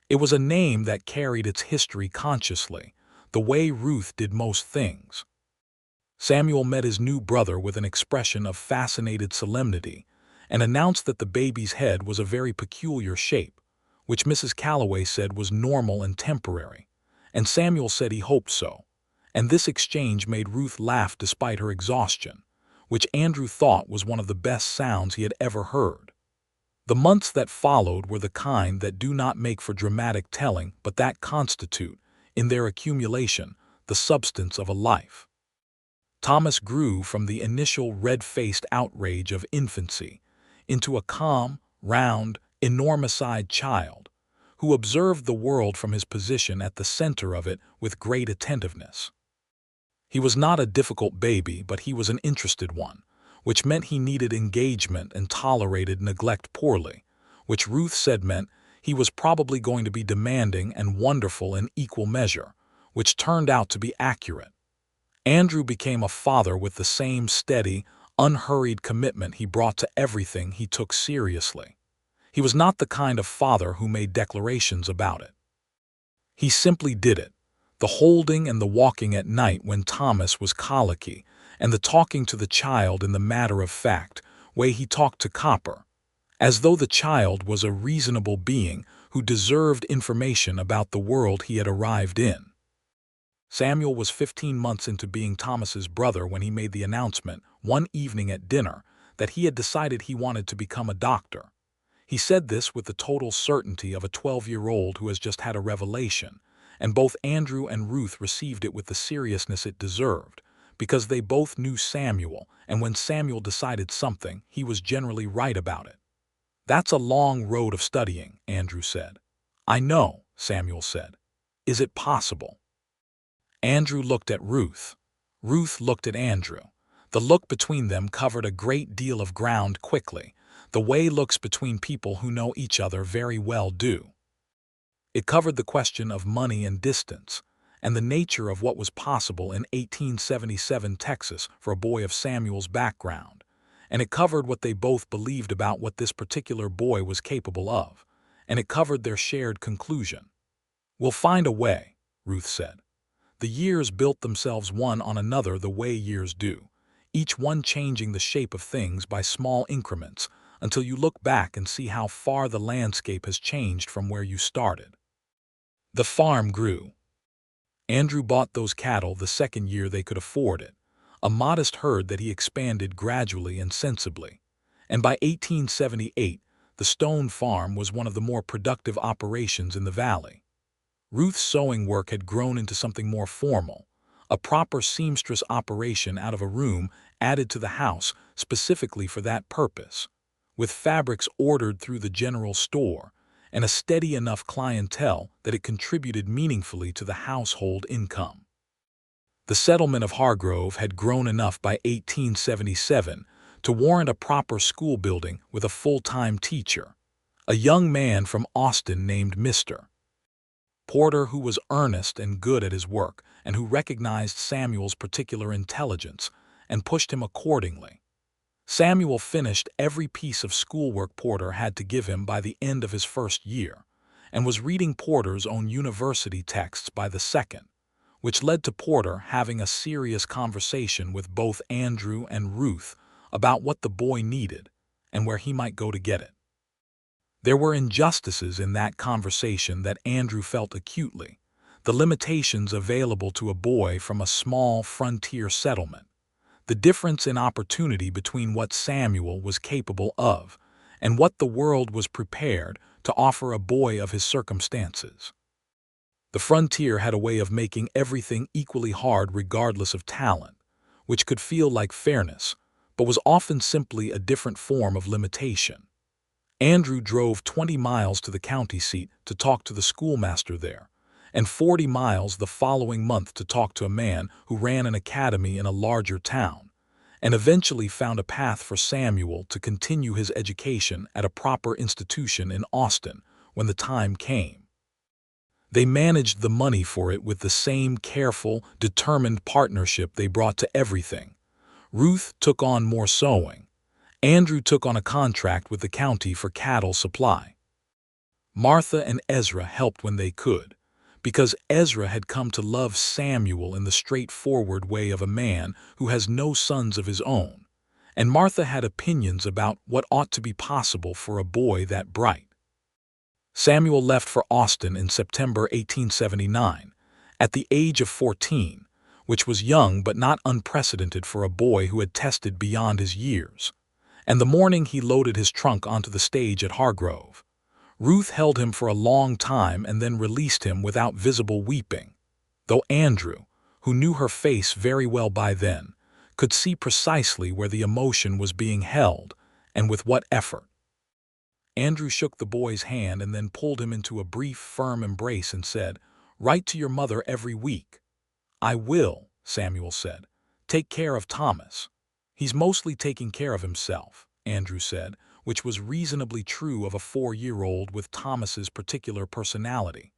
It was a name that carried its history consciously, the way Ruth did most things. Samuel met his new brother with an expression of fascinated solemnity and announced that the baby's head was a very peculiar shape, which Mrs. Calloway said was normal and temporary, and Samuel said he hoped so, and this exchange made Ruth laugh despite her exhaustion, which Andrew thought was one of the best sounds he had ever heard. The months that followed were the kind that do not make for dramatic telling but that constitute, in their accumulation, the substance of a life. Thomas grew from the initial red-faced outrage of infancy into a calm, round, enormous-eyed child who observed the world from his position at the center of it with great attentiveness. He was not a difficult baby, but he was an interested one, which meant he needed engagement and tolerated neglect poorly, which Ruth said meant he was probably going to be demanding and wonderful in equal measure, which turned out to be accurate. Andrew became a father with the same steady, unhurried commitment he brought to everything he took seriously. He was not the kind of father who made declarations about it. He simply did it, the holding and the walking at night when Thomas was colicky, and the talking to the child in the matter-of-fact way he talked to Copper, as though the child was a reasonable being who deserved information about the world he had arrived in. Samuel was 15 months into being Thomas's brother when he made the announcement, one evening at dinner, that he had decided he wanted to become a doctor. He said this with the total certainty of a 12-year-old who has just had a revelation, and both Andrew and Ruth received it with the seriousness it deserved, because they both knew Samuel, and when Samuel decided something, he was generally right about it. "That's a long road of studying," Andrew said. "I know," Samuel said. "Is it possible?" Andrew looked at Ruth. Ruth looked at Andrew. The look between them covered a great deal of ground quickly, the way looks between people who know each other very well do. It covered the question of money and distance, and the nature of what was possible in 1877 Texas for a boy of Samuel's background, and it covered what they both believed about what this particular boy was capable of, and it covered their shared conclusion. "We'll find a way," Ruth said. "The years built themselves one on another the way years do, each one changing the shape of things by small increments until you look back and see how far the landscape has changed from where you started." The farm grew. Andrew bought those cattle the second year they could afford it, a modest herd that he expanded gradually and sensibly. And by 1878, the Stone farm was one of the more productive operations in the valley. Ruth's sewing work had grown into something more formal, a proper seamstress operation out of a room added to the house specifically for that purpose, with fabrics ordered through the general store, and a steady enough clientele that it contributed meaningfully to the household income. The settlement of Hargrove had grown enough by 1877 to warrant a proper school building with a full-time teacher, a young man from Austin named Mr. Porter, who was earnest and good at his work and who recognized Samuel's particular intelligence and pushed him accordingly. Samuel finished every piece of schoolwork Porter had to give him by the end of his first year, and was reading Porter's own university texts by the second, which led to Porter having a serious conversation with both Andrew and Ruth about what the boy needed and where he might go to get it. There were injustices in that conversation that Andrew felt acutely, the limitations available to a boy from a small frontier settlement, the difference in opportunity between what Samuel was capable of and what the world was prepared to offer a boy of his circumstances. The frontier had a way of making everything equally hard regardless of talent, which could feel like fairness, but was often simply a different form of limitation. Andrew drove 20 miles to the county seat to talk to the schoolmaster there, and 40 miles the following month to talk to a man who ran an academy in a larger town, and eventually found a path for Samuel to continue his education at a proper institution in Austin when the time came. They managed the money for it with the same careful, determined partnership they brought to everything. Ruth took on more sewing. Andrew took on a contract with the county for cattle supply. Martha and Ezra helped when they could, because Ezra had come to love Samuel in the straightforward way of a man who has no sons of his own, and Martha had opinions about what ought to be possible for a boy that bright. Samuel left for Austin in September 1879, at the age of 14, which was young but not unprecedented for a boy who had tested beyond his years, and the morning he loaded his trunk onto the stage at Hargrove. Ruth held him for a long time and then released him without visible weeping, though Andrew, who knew her face very well by then, could see precisely where the emotion was being held and with what effort. Andrew shook the boy's hand and then pulled him into a brief, firm embrace and said, "Write to your mother every week." "I will," Samuel said. "Take care of Thomas." "He's mostly taking care of himself," Andrew said, which was reasonably true of a 4-year-old with Thomas's particular personality.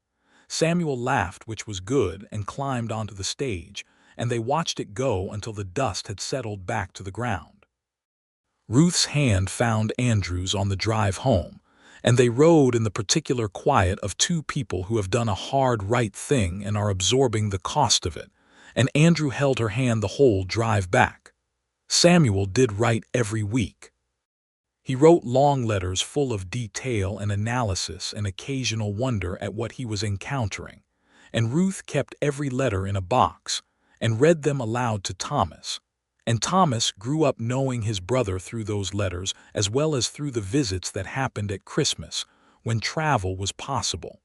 Samuel laughed, which was good, and climbed onto the stage, and they watched it go until the dust had settled back to the ground. Ruth's hand found Andrew's on the drive home, and they rode in the particular quiet of two people who have done a hard right thing and are absorbing the cost of it, and Andrew held her hand the whole drive back. Samuel did write every week. He wrote long letters full of detail and analysis and occasional wonder at what he was encountering, and Ruth kept every letter in a box and read them aloud to Thomas, and Thomas grew up knowing his brother through those letters as well as through the visits that happened at Christmas when travel was possible.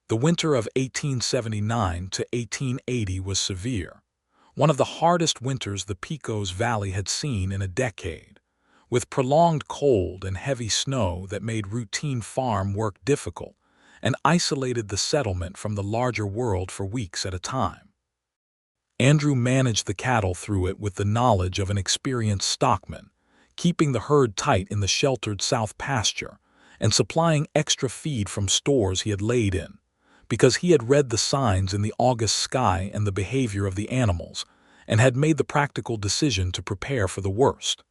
The winter of 1879 to 1880 was severe, one of the hardest winters the Pecos Valley had seen in a decade, with prolonged cold and heavy snow that made routine farm work difficult and isolated the settlement from the larger world for weeks at a time. Andrew managed the cattle through it with the knowledge of an experienced stockman, keeping the herd tight in the sheltered south pasture and supplying extra feed from stores he had laid in, because he had read the signs in the August sky and the behavior of the animals and had made the practical decision to prepare for the worst.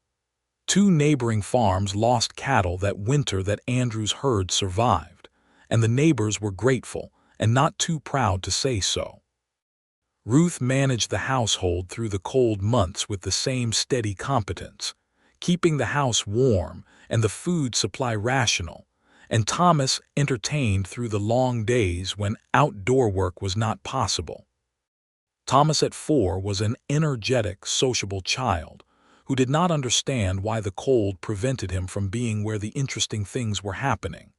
Two neighboring farms lost cattle that winter that Andrew's herd survived, and the neighbors were grateful and not too proud to say so. Ruth managed the household through the cold months with the same steady competence, keeping the house warm and the food supply rational, and Thomas entertained through the long days when outdoor work was not possible. Thomas at 4 was an energetic, sociable child who did not understand why the cold prevented him from being where the interesting things were happening,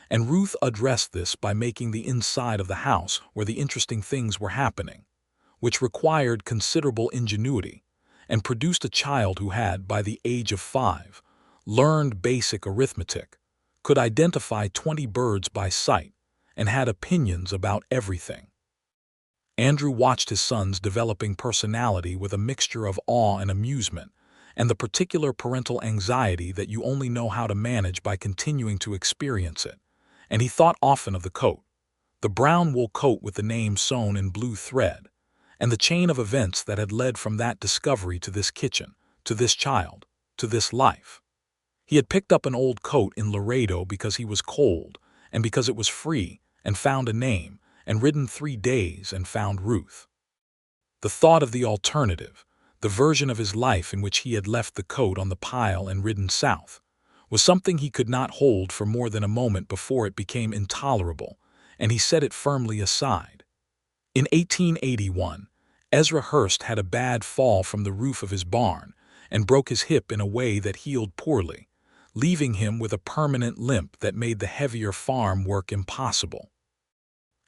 and Ruth addressed this by making the inside of the house where the interesting things were happening, which required considerable ingenuity, and produced a child who had, by the age of 5, learned basic arithmetic, could identify 20 birds by sight, and had opinions about everything. Andrew watched his son's developing personality with a mixture of awe and amusement, and the particular parental anxiety that you only know how to manage by continuing to experience it, and he thought often of the coat, the brown wool coat with the name sewn in blue thread, and the chain of events that had led from that discovery to this kitchen, to this child, to this life. He had picked up an old coat in Laredo because he was cold, and because it was free, and found a name, and ridden 3 days and found Ruth. The thought of the alternative, the version of his life in which he had left the coat on the pile and ridden south, was something he could not hold for more than a moment before it became intolerable, and he set it firmly aside. In 1881, Ezra Hurst had a bad fall from the roof of his barn and broke his hip in a way that healed poorly, leaving him with a permanent limp that made the heavier farm work impossible.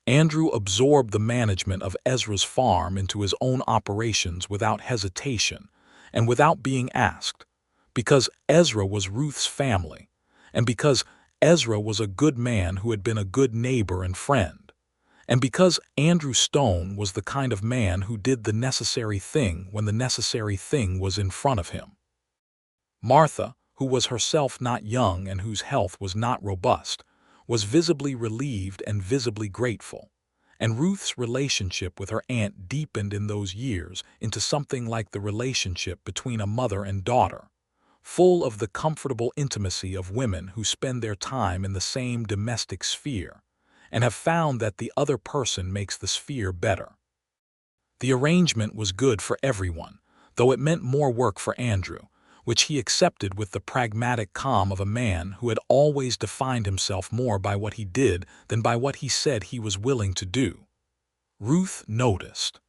Andrew absorbed the management of Ezra's farm into his own operations without hesitation and without being asked, because Ezra was Ruth's family, and because Ezra was a good man who had been a good neighbor and friend, and because Andrew Stone was the kind of man who did the necessary thing when the necessary thing was in front of him. Martha, who was herself not young and whose health was not robust, was visibly relieved and visibly grateful, and Ruth's relationship with her aunt deepened in those years into something like the relationship between a mother and daughter, full of the comfortable intimacy of women who spend their time in the same domestic sphere, and have found that the other person makes the sphere better. The arrangement was good for everyone, though it meant more work for Andrew, which he accepted with the pragmatic calm of a man who had always defined himself more by what he did than by what he said he was willing to do. Ruth noticed.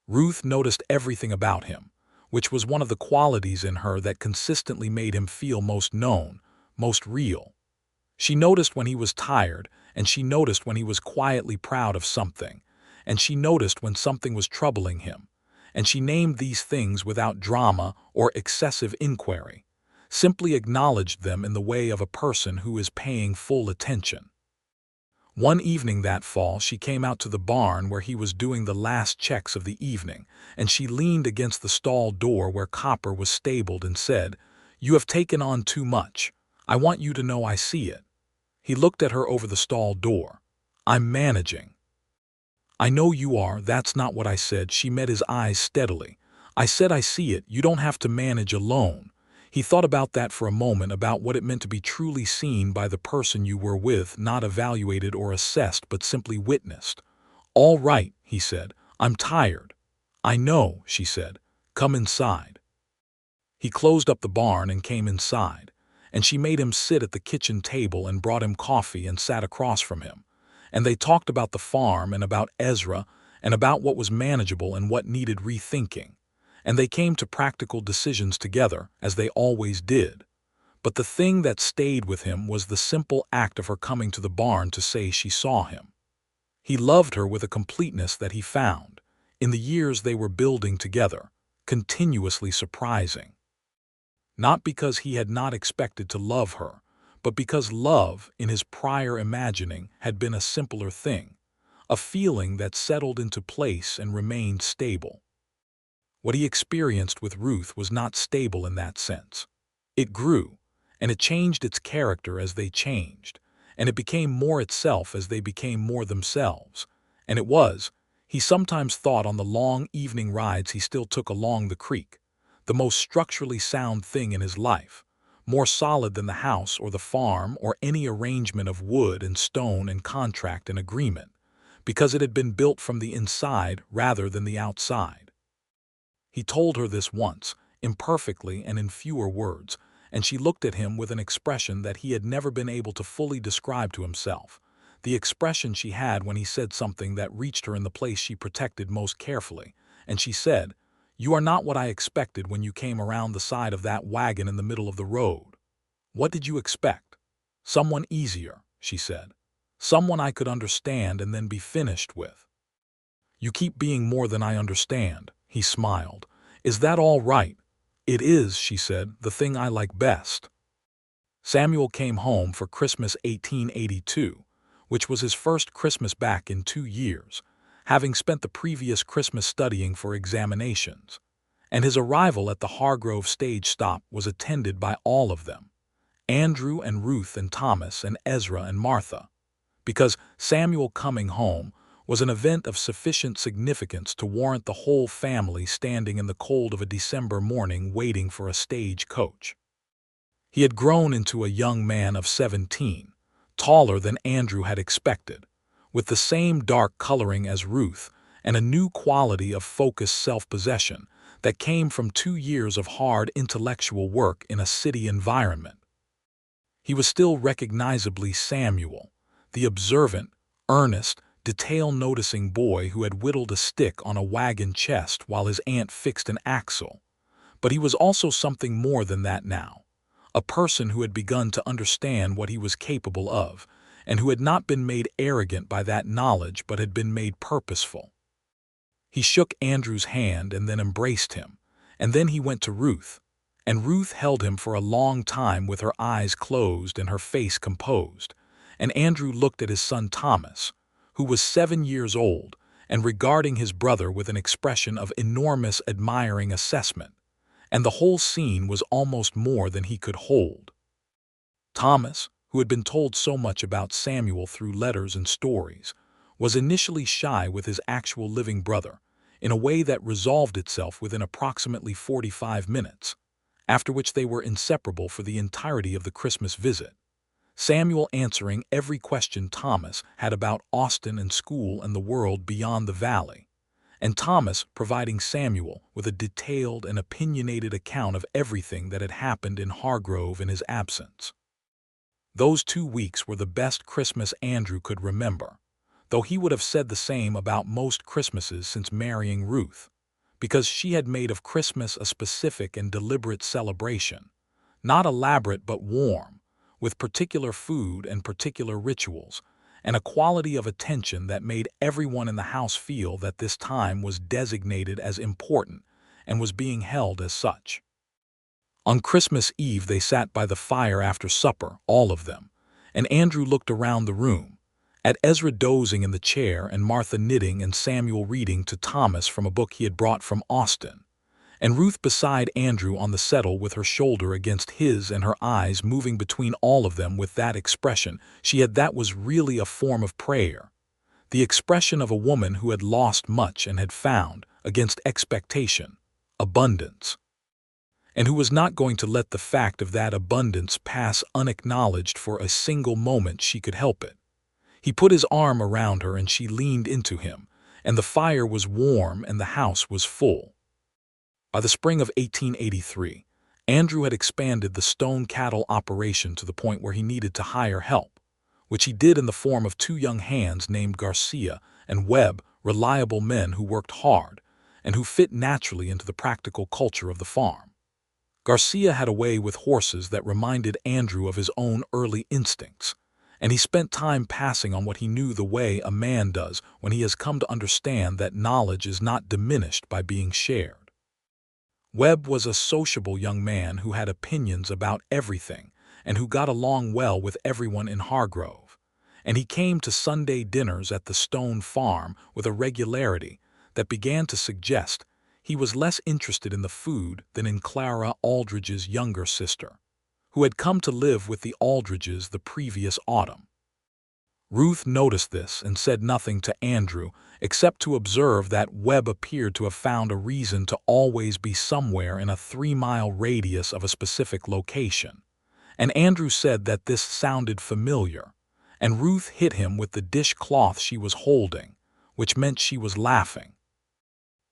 Ruth noticed everything about him, which was one of the qualities in her that consistently made him feel most known, most real. She noticed when he was tired, and she noticed when he was quietly proud of something, and she noticed when something was troubling him, and she named these things without drama or excessive inquiry, simply acknowledged them in the way of a person who is paying full attention. One evening that fall she came out to the barn where he was doing the last checks of the evening, and she leaned against the stall door where Copper was stabled and said, "You have taken on too much. I want you to know I see it." He looked at her over the stall door. "I'm managing." "I know you are, that's not what I said." She met his eyes steadily. "I said I see it, you don't have to manage alone." He thought about that for a moment, about what it meant to be truly seen by the person you were with, not evaluated or assessed, but simply witnessed. "All right," he said, "I'm tired." "I know," she said. "Come inside." He closed up the barn and came inside, and she made him sit at the kitchen table and brought him coffee and sat across from him. And they talked about the farm and about Ezra and about what was manageable and what needed rethinking. And they came to practical decisions together, as they always did. But the thing that stayed with him was the simple act of her coming to the barn to say she saw him. He loved her with a completeness that he found, in the years they were building together, continuously surprising. Not because he had not expected to love her, but because love, in his prior imagining, had been a simpler thing, a feeling that settled into place and remained stable. What he experienced with Ruth was not stable in that sense. It grew, and it changed its character as they changed, and it became more itself as they became more themselves. And he sometimes thought on the long evening rides he still took along the creek, the most structurally sound thing in his life, more solid than the house or the farm or any arrangement of wood and stone and contract and agreement, because it had been built from the inside rather than the outside. He told her this once, imperfectly and in fewer words, and she looked at him with an expression that he had never been able to fully describe to himself, the expression she had when he said something that reached her in the place she protected most carefully, and she said, "You are not what I expected when you came around the side of that wagon in the middle of the road." "What did you expect?" "Someone easier," she said. "Someone I could understand and then be finished with." "You keep being more than I understand," he smiled. "Is that all right?" "It is," she said, "the thing I like best." Samuel came home for Christmas 1882, which was his first Christmas back in 2 years, having spent the previous Christmas studying for examinations, and his arrival at the Hargrove stage stop was attended by all of them, Andrew and Ruth and Thomas and Ezra and Martha, because Samuel coming home was an event of sufficient significance to warrant the whole family standing in the cold of a December morning waiting for a stage coach. He had grown into a young man of 17, taller than Andrew had expected, with the same dark coloring as Ruth and a new quality of focused self-possession that came from 2 years of hard intellectual work in a city environment. He was still recognizably Samuel, the observant, earnest, detail-noticing boy who had whittled a stick on a wagon chest while his aunt fixed an axle, but he was also something more than that now, a person who had begun to understand what he was capable of, and who had not been made arrogant by that knowledge but had been made purposeful. He shook Andrew's hand and then embraced him, and then he went to Ruth, and Ruth held him for a long time with her eyes closed and her face composed, and Andrew looked at his son Thomas, who was 7 years old, and regarding his brother with an expression of enormous admiring assessment, and the whole scene was almost more than he could hold. Thomas, who had been told so much about Samuel through letters and stories, was initially shy with his actual living brother, in a way that resolved itself within approximately 45 minutes, after which they were inseparable for the entirety of the Christmas visit, Samuel answering every question Thomas had about Austin and school and the world beyond the valley, and Thomas providing Samuel with a detailed and opinionated account of everything that had happened in Hargrove in his absence. Those 2 weeks were the best Christmas Andrew could remember, though he would have said the same about most Christmases since marrying Ruth, because she had made of Christmas a specific and deliberate celebration, not elaborate but warm, with particular food and particular rituals, and a quality of attention that made everyone in the house feel that this time was designated as important and was being held as such. On Christmas Eve they sat by the fire after supper, all of them, and Andrew looked around the room, at Ezra dozing in the chair and Martha knitting and Samuel reading to Thomas from a book he had brought from Austin, and Ruth beside Andrew on the settle with her shoulder against his and her eyes moving between all of them with that expression she had that was really a form of prayer, the expression of a woman who had lost much and had found, against expectation, abundance, and who was not going to let the fact of that abundance pass unacknowledged for a single moment she could help it. He put his arm around her and she leaned into him, and the fire was warm and the house was full. By the spring of 1883, Andrew had expanded the Stone cattle operation to the point where he needed to hire help, which he did in the form of 2 young hands named Garcia and Webb, reliable men who worked hard and who fit naturally into the practical culture of the farm. Garcia had a way with horses that reminded Andrew of his own early instincts, and he spent time passing on what he knew the way a man does when he has come to understand that knowledge is not diminished by being shared. Webb was a sociable young man who had opinions about everything and who got along well with everyone in Hargrove, and he came to Sunday dinners at the Stone farm with a regularity that began to suggest he was less interested in the food than in Clara Aldridge's younger sister, who had come to live with the Aldridges the previous autumn. Ruth noticed this and said nothing to Andrew except to observe that Webb appeared to have found a reason to always be somewhere in a 3-mile radius of a specific location. And Andrew said that this sounded familiar, and Ruth hit him with the dishcloth she was holding, which meant she was laughing.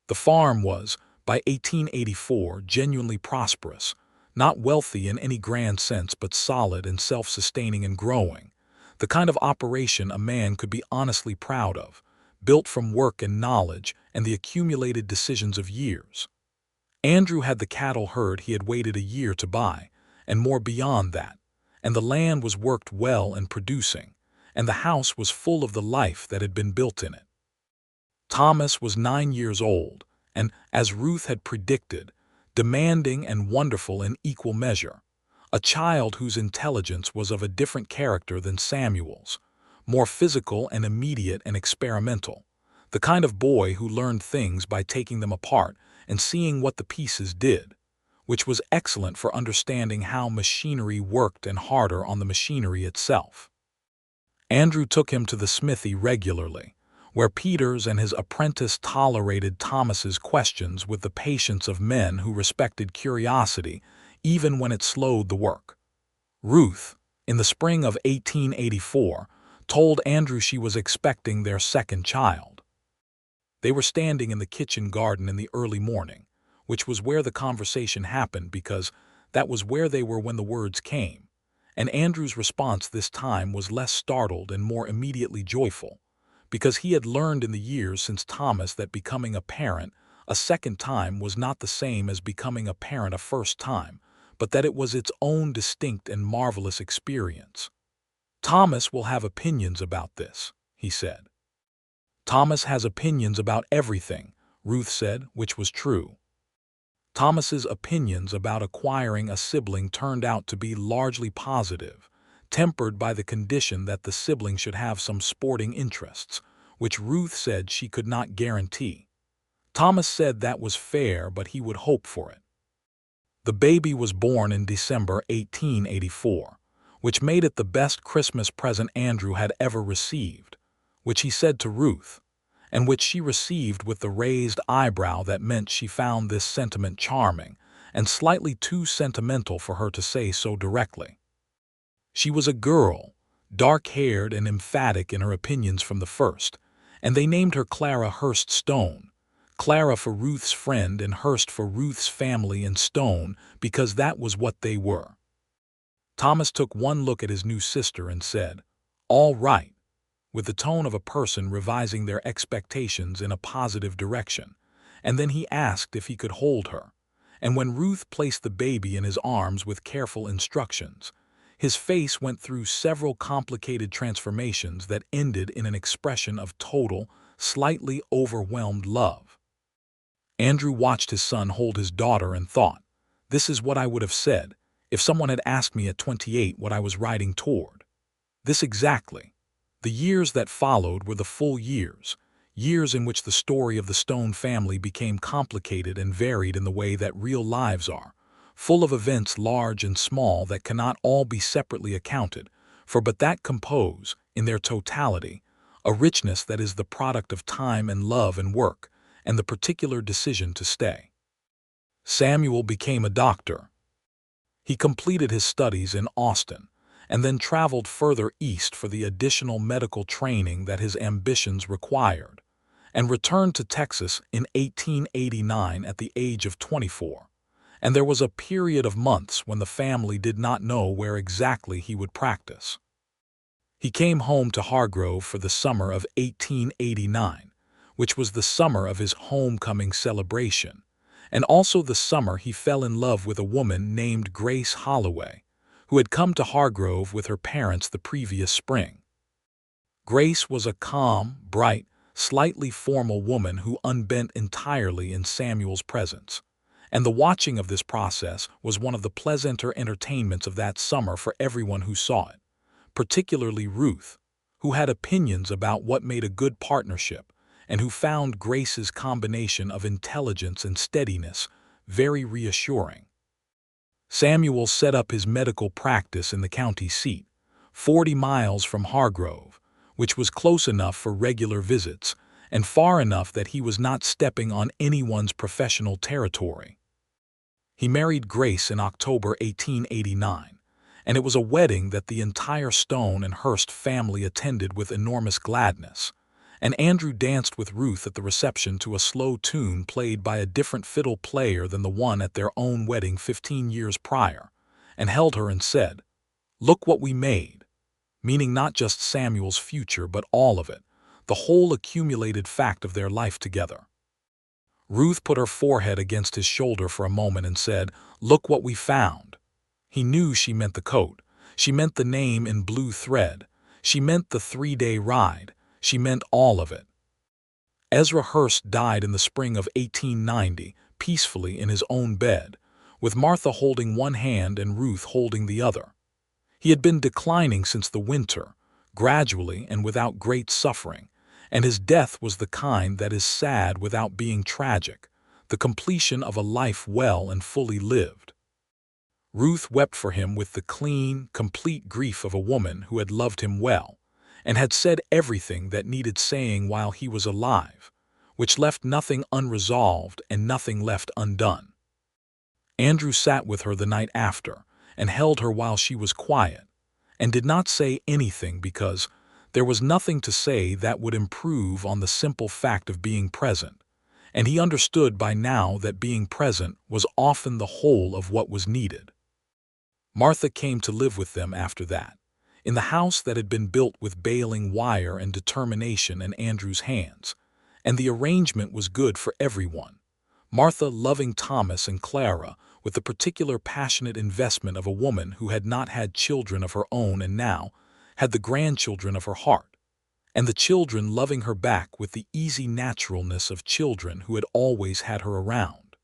The farm was, by 1884, genuinely prosperous, not wealthy in any grand sense but solid and self-sustaining and growing, the kind of operation a man could be honestly proud of, built from work and knowledge and the accumulated decisions of years. Andrew had the cattle herd he had waited a year to buy, and more beyond that, and the land was worked well and producing, and the house was full of the life that had been built in it. Thomas was 9 years old, and, as Ruth had predicted, demanding and wonderful in equal measure, a child whose intelligence was of a different character than Samuel's, more physical and immediate and experimental, the kind of boy who learned things by taking them apart and seeing what the pieces did, which was excellent for understanding how machinery worked and harder on the machinery itself. Andrew took him to the smithy regularly, where Peters and his apprentice tolerated Thomas's questions with the patience of men who respected curiosity even when it slowed the work. Ruth, in the spring of 1884, told Andrew she was expecting their second child. They were standing in the kitchen garden in the early morning, which was where the conversation happened because that was where they were when the words came, and Andrew's response this time was less startled and more immediately joyful, because he had learned in the years since Thomas that becoming a parent a second time was not the same as becoming a parent a first time, but that it was its own distinct and marvelous experience. "Thomas will have opinions about this," he said. "Thomas has opinions about everything," Ruth said, which was true. Thomas's opinions about acquiring a sibling turned out to be largely positive, tempered by the condition that the sibling should have some sporting interests, which Ruth said she could not guarantee. Thomas said that was fair, but he would hope for it. The baby was born in December 1884, which made it the best Christmas present Andrew had ever received, which he said to Ruth, and which she received with the raised eyebrow that meant she found this sentiment charming and slightly too sentimental for her to say so directly. She was a girl, dark-haired and emphatic in her opinions from the first, and they named her Clara Hurst Stone, Clara for Ruth's friend and Hurst for Ruth's family and Stone because that was what they were. Thomas took one look at his new sister and said, "All right," with the tone of a person revising their expectations in a positive direction, and then he asked if he could hold her, and when Ruth placed the baby in his arms with careful instructions, his face went through several complicated transformations that ended in an expression of total, slightly overwhelmed love. Andrew watched his son hold his daughter and thought, "This is what I would have said if someone had asked me at 28 what I was riding toward. This exactly." The years that followed were the full years, years in which the story of the Stone family became complicated and varied in the way that real lives are, full of events large and small that cannot all be separately accounted for but that compose, in their totality, a richness that is the product of time and love and work, and the particular decision to stay. Samuel became a doctor. He completed his studies in Austin, and then traveled further east for the additional medical training that his ambitions required, and returned to Texas in 1889 at the age of 24, and there was a period of months when the family did not know where exactly he would practice. He came home to Hargrove for the summer of 1889, which was the summer of his homecoming celebration, and also the summer he fell in love with a woman named Grace Holloway, who had come to Hargrove with her parents the previous spring. Grace was a calm, bright, slightly formal woman who unbent entirely in Samuel's presence, and the watching of this process was one of the pleasanter entertainments of that summer for everyone who saw it, particularly Ruth, who had opinions about what made a good partnership and who found Grace's combination of intelligence and steadiness very reassuring. Samuel set up his medical practice in the county seat, 40 miles from Hargrove, which was close enough for regular visits, and far enough that he was not stepping on anyone's professional territory. He married Grace in October 1889, and it was a wedding that the entire Stone and Hurst family attended with enormous gladness, and Andrew danced with Ruth at the reception to a slow tune played by a different fiddle player than the one at their own wedding 15 years prior, and held her and said, "Look what we made," meaning not just Samuel's future but all of it, the whole accumulated fact of their life together. Ruth put her forehead against his shoulder for a moment and said, "Look what we found." He knew she meant the coat. She meant the name in blue thread. She meant the 3-day ride. She meant all of it. Ezra Hurst died in the spring of 1890, peacefully in his own bed, with Martha holding one hand and Ruth holding the other. He had been declining since the winter, gradually and without great suffering, and his death was the kind that is sad without being tragic, the completion of a life well and fully lived. Ruth wept for him with the clean, complete grief of a woman who had loved him well, and had said everything that needed saying while he was alive, which left nothing unresolved and nothing left undone. Andrew sat with her the night after, and held her while she was quiet, and did not say anything because there was nothing to say that would improve on the simple fact of being present, and he understood by now that being present was often the whole of what was needed. Martha came to live with them after that, in the house that had been built with baling wire and determination in Andrew's hands, and the arrangement was good for everyone. Martha loving Thomas and Clara with the particular passionate investment of a woman who had not had children of her own and now had the grandchildren of her heart, and the children loving her back with the easy naturalness of children who had always had her around.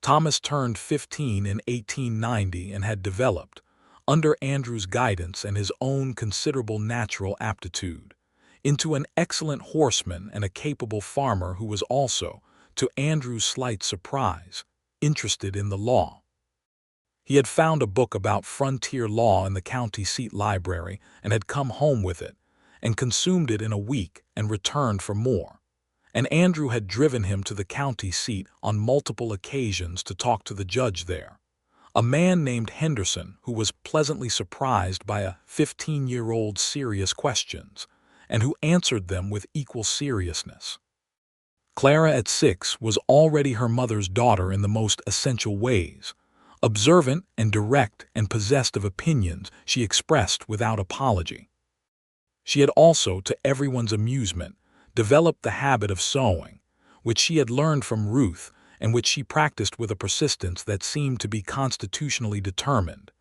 Thomas turned 15 in 1890 and had developed, under Andrew's guidance and his own considerable natural aptitude, into an excellent horseman and a capable farmer who was also, to Andrew's slight surprise, interested in the law. He had found a book about frontier law in the county seat library and had come home with it, and consumed it in a week and returned for more. And Andrew had driven him to the county seat on multiple occasions to talk to the judge there, a man named Henderson who was pleasantly surprised by a 15-year-old's serious questions, and who answered them with equal seriousness. Clara at 6 was already her mother's daughter in the most essential ways, observant and direct and possessed of opinions she expressed without apology. She had also, to everyone's amusement, developed the habit of sewing, which she had learned from Ruth and which she practiced with a persistence that seemed to be constitutionally determined,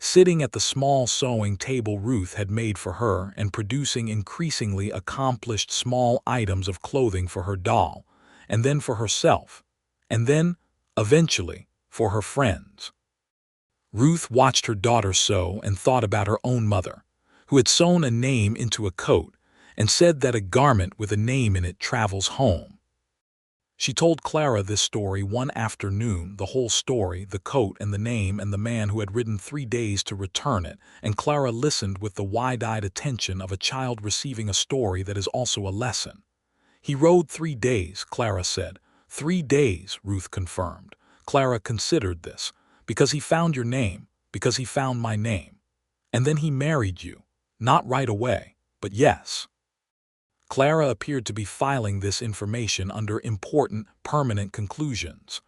sitting at the small sewing table Ruth had made for her and producing increasingly accomplished small items of clothing for her doll, and then for herself, and then, eventually, for her friends. Ruth watched her daughter sew and thought about her own mother, who had sewn a name into a coat and said that a garment with a name in it travels home. She told Clara this story one afternoon, the whole story, the coat and the name and the man who had ridden 3 days to return it, and Clara listened with the wide-eyed attention of a child receiving a story that is also a lesson. "He rode 3 days, Clara said. 3 days, Ruth confirmed. Clara considered this. Because he found your name, because he found my name. And then he married you. Not right away, but yes." Clara appeared to be filing this information under important, permanent conclusions.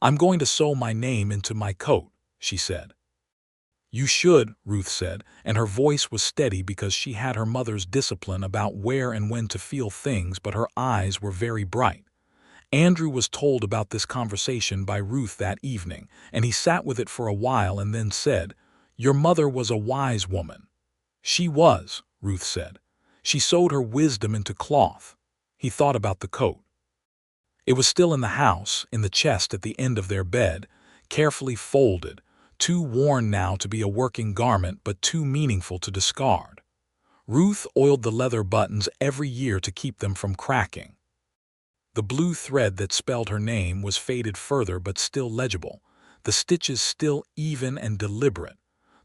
"I'm going to sew my name into my coat," she said. "You should," Ruth said, and her voice was steady because she had her mother's discipline about where and when to feel things, but her eyes were very bright. Andrew was told about this conversation by Ruth that evening, and he sat with it for a while and then said, "Your mother was a wise woman." "She was," Ruth said. "She sewed her wisdom into cloth." He thought about the coat. It was still in the house, in the chest at the end of their bed, carefully folded, too worn now to be a working garment but too meaningful to discard. Ruth oiled the leather buttons every year to keep them from cracking. The blue thread that spelled her name was faded further but still legible, the stitches still even and deliberate,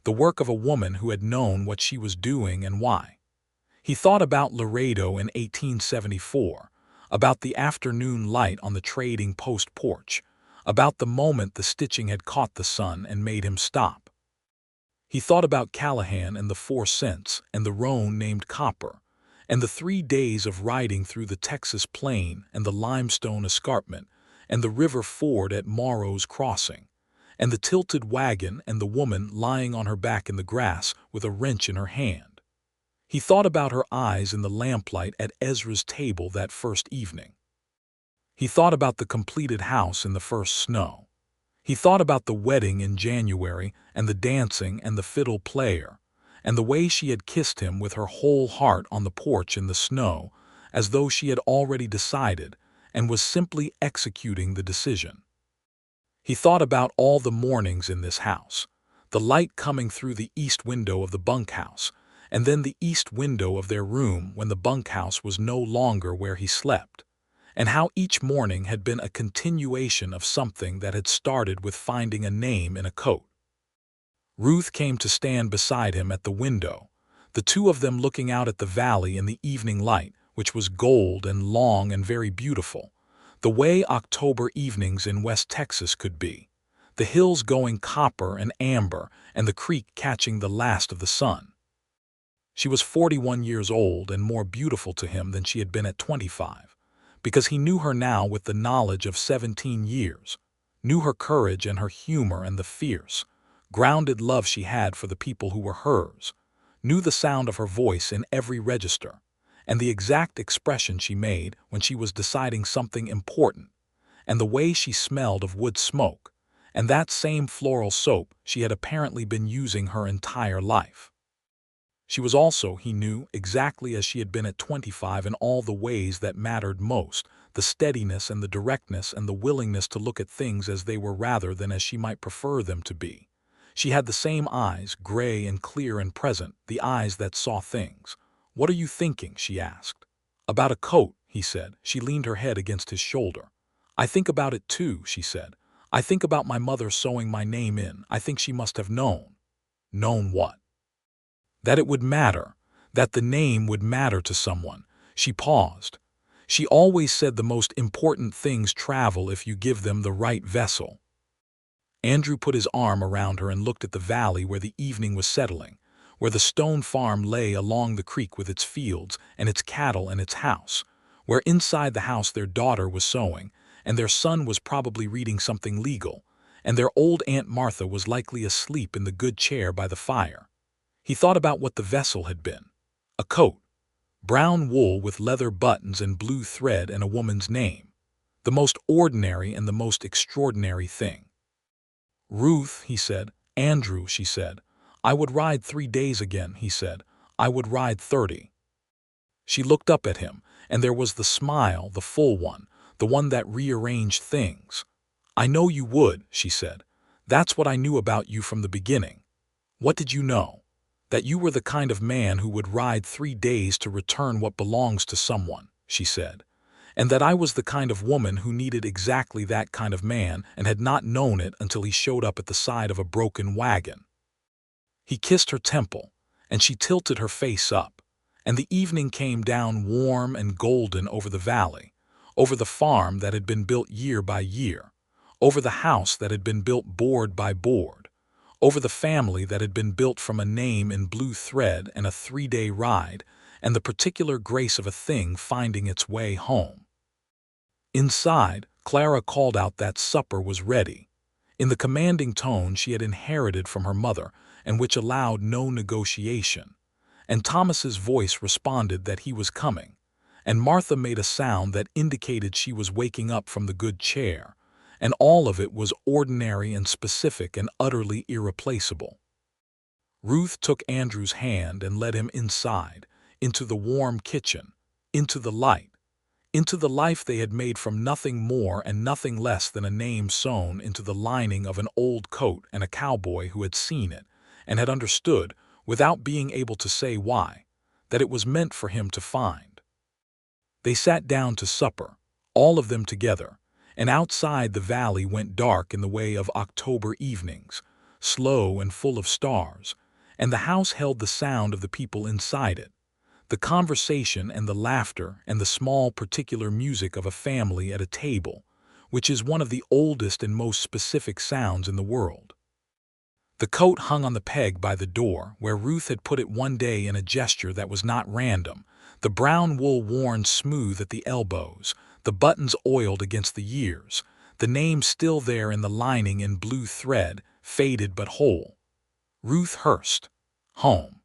the work of a woman who had known what she was doing and why. He thought about Laredo in 1874, about the afternoon light on the trading post porch, about the moment the stitching had caught the sun and made him stop. He thought about Callahan and the 4 cents and the roan named Copper, and the 3 days of riding through the Texas plain and the limestone escarpment, and the river ford at Morrow's Crossing, and the tilted wagon and the woman lying on her back in the grass with a wrench in her hand. He thought about her eyes in the lamplight at Ezra's table that first evening. He thought about the completed house in the first snow. He thought about the wedding in January and the dancing and the fiddle player, and the way she had kissed him with her whole heart on the porch in the snow, as though she had already decided and was simply executing the decision. He thought about all the mornings in this house, the light coming through the east window of the bunkhouse, and then the east window of their room when the bunkhouse was no longer where he slept, and how each morning had been a continuation of something that had started with finding a name in a coat. Ruth came to stand beside him at the window, the two of them looking out at the valley in the evening light, which was gold and long and very beautiful, the way October evenings in West Texas could be, the hills going copper and amber and the creek catching the last of the sun. She was 41 years old and more beautiful to him than she had been at 25, because he knew her now with the knowledge of 17 years, knew her courage and her humor and the fierce, grounded love she had for the people who were hers, knew the sound of her voice in every register, and the exact expression she made when she was deciding something important, and the way she smelled of wood smoke, and that same floral soap she had apparently been using her entire life. She was also, he knew, exactly as she had been at 25 in all the ways that mattered most, the steadiness and the directness and the willingness to look at things as they were rather than as she might prefer them to be. She had the same eyes, gray and clear and present, the eyes that saw things. "What are you thinking?" she asked. "About a coat," he said. She leaned her head against his shoulder. "I think about it too," she said. "I think about my mother sewing my name in. I think she must have known." Known what? That it would matter, that the name would matter to someone. She paused. "She always said the most important things travel if you give them the right vessel." Andrew put his arm around her and looked at the valley where the evening was settling, where the stone farm lay along the creek with its fields and its cattle and its house, where inside the house their daughter was sewing, and their son was probably reading something legal, and their old Aunt Martha was likely asleep in the good chair by the fire. He thought about what the vessel had been. A coat. Brown wool with leather buttons and blue thread and a woman's name. The most ordinary and the most extraordinary thing. "Ruth," he said. "Andrew," she said. "I would ride 3 days again," he said. "I would ride 30. She looked up at him, and there was the smile, the full one, the one that rearranged things. "I know you would," she said. "That's what I knew about you from the beginning." "What did you know?" "That you were the kind of man who would ride 3 days to return what belongs to someone," she said. "And that I was the kind of woman who needed exactly that kind of man and had not known it until he showed up at the side of a broken wagon." He kissed her temple, and she tilted her face up, and the evening came down warm and golden over the valley, over the farm that had been built year by year, over the house that had been built board by board, over the family that had been built from a name in blue thread and a 3-day ride, and the particular grace of a thing finding its way home. Inside, Clara called out that supper was ready, in the commanding tone she had inherited from her mother and which allowed no negotiation, and Thomas's voice responded that he was coming, and Martha made a sound that indicated she was waking up from the good chair, and all of it was ordinary and specific and utterly irreplaceable. Ruth took Andrew's hand and led him inside, into the warm kitchen, into the light, into the life they had made from nothing more and nothing less than a name sewn into the lining of an old coat, and a cowboy who had seen it and had understood, without being able to say why, that it was meant for him to find. They sat down to supper, all of them together, and outside the valley went dark in the way of October evenings, slow and full of stars, and the house held the sound of the people inside it, The conversation and the laughter and the small particular music of a family at a table, which is one of the oldest and most specific sounds in the world. The coat hung on the peg by the door, where Ruth had put it one day in a gesture that was not random, the brown wool worn smooth at the elbows, the buttons oiled against the years, the name still there in the lining in blue thread, faded but whole. Ruth Hurst. Home.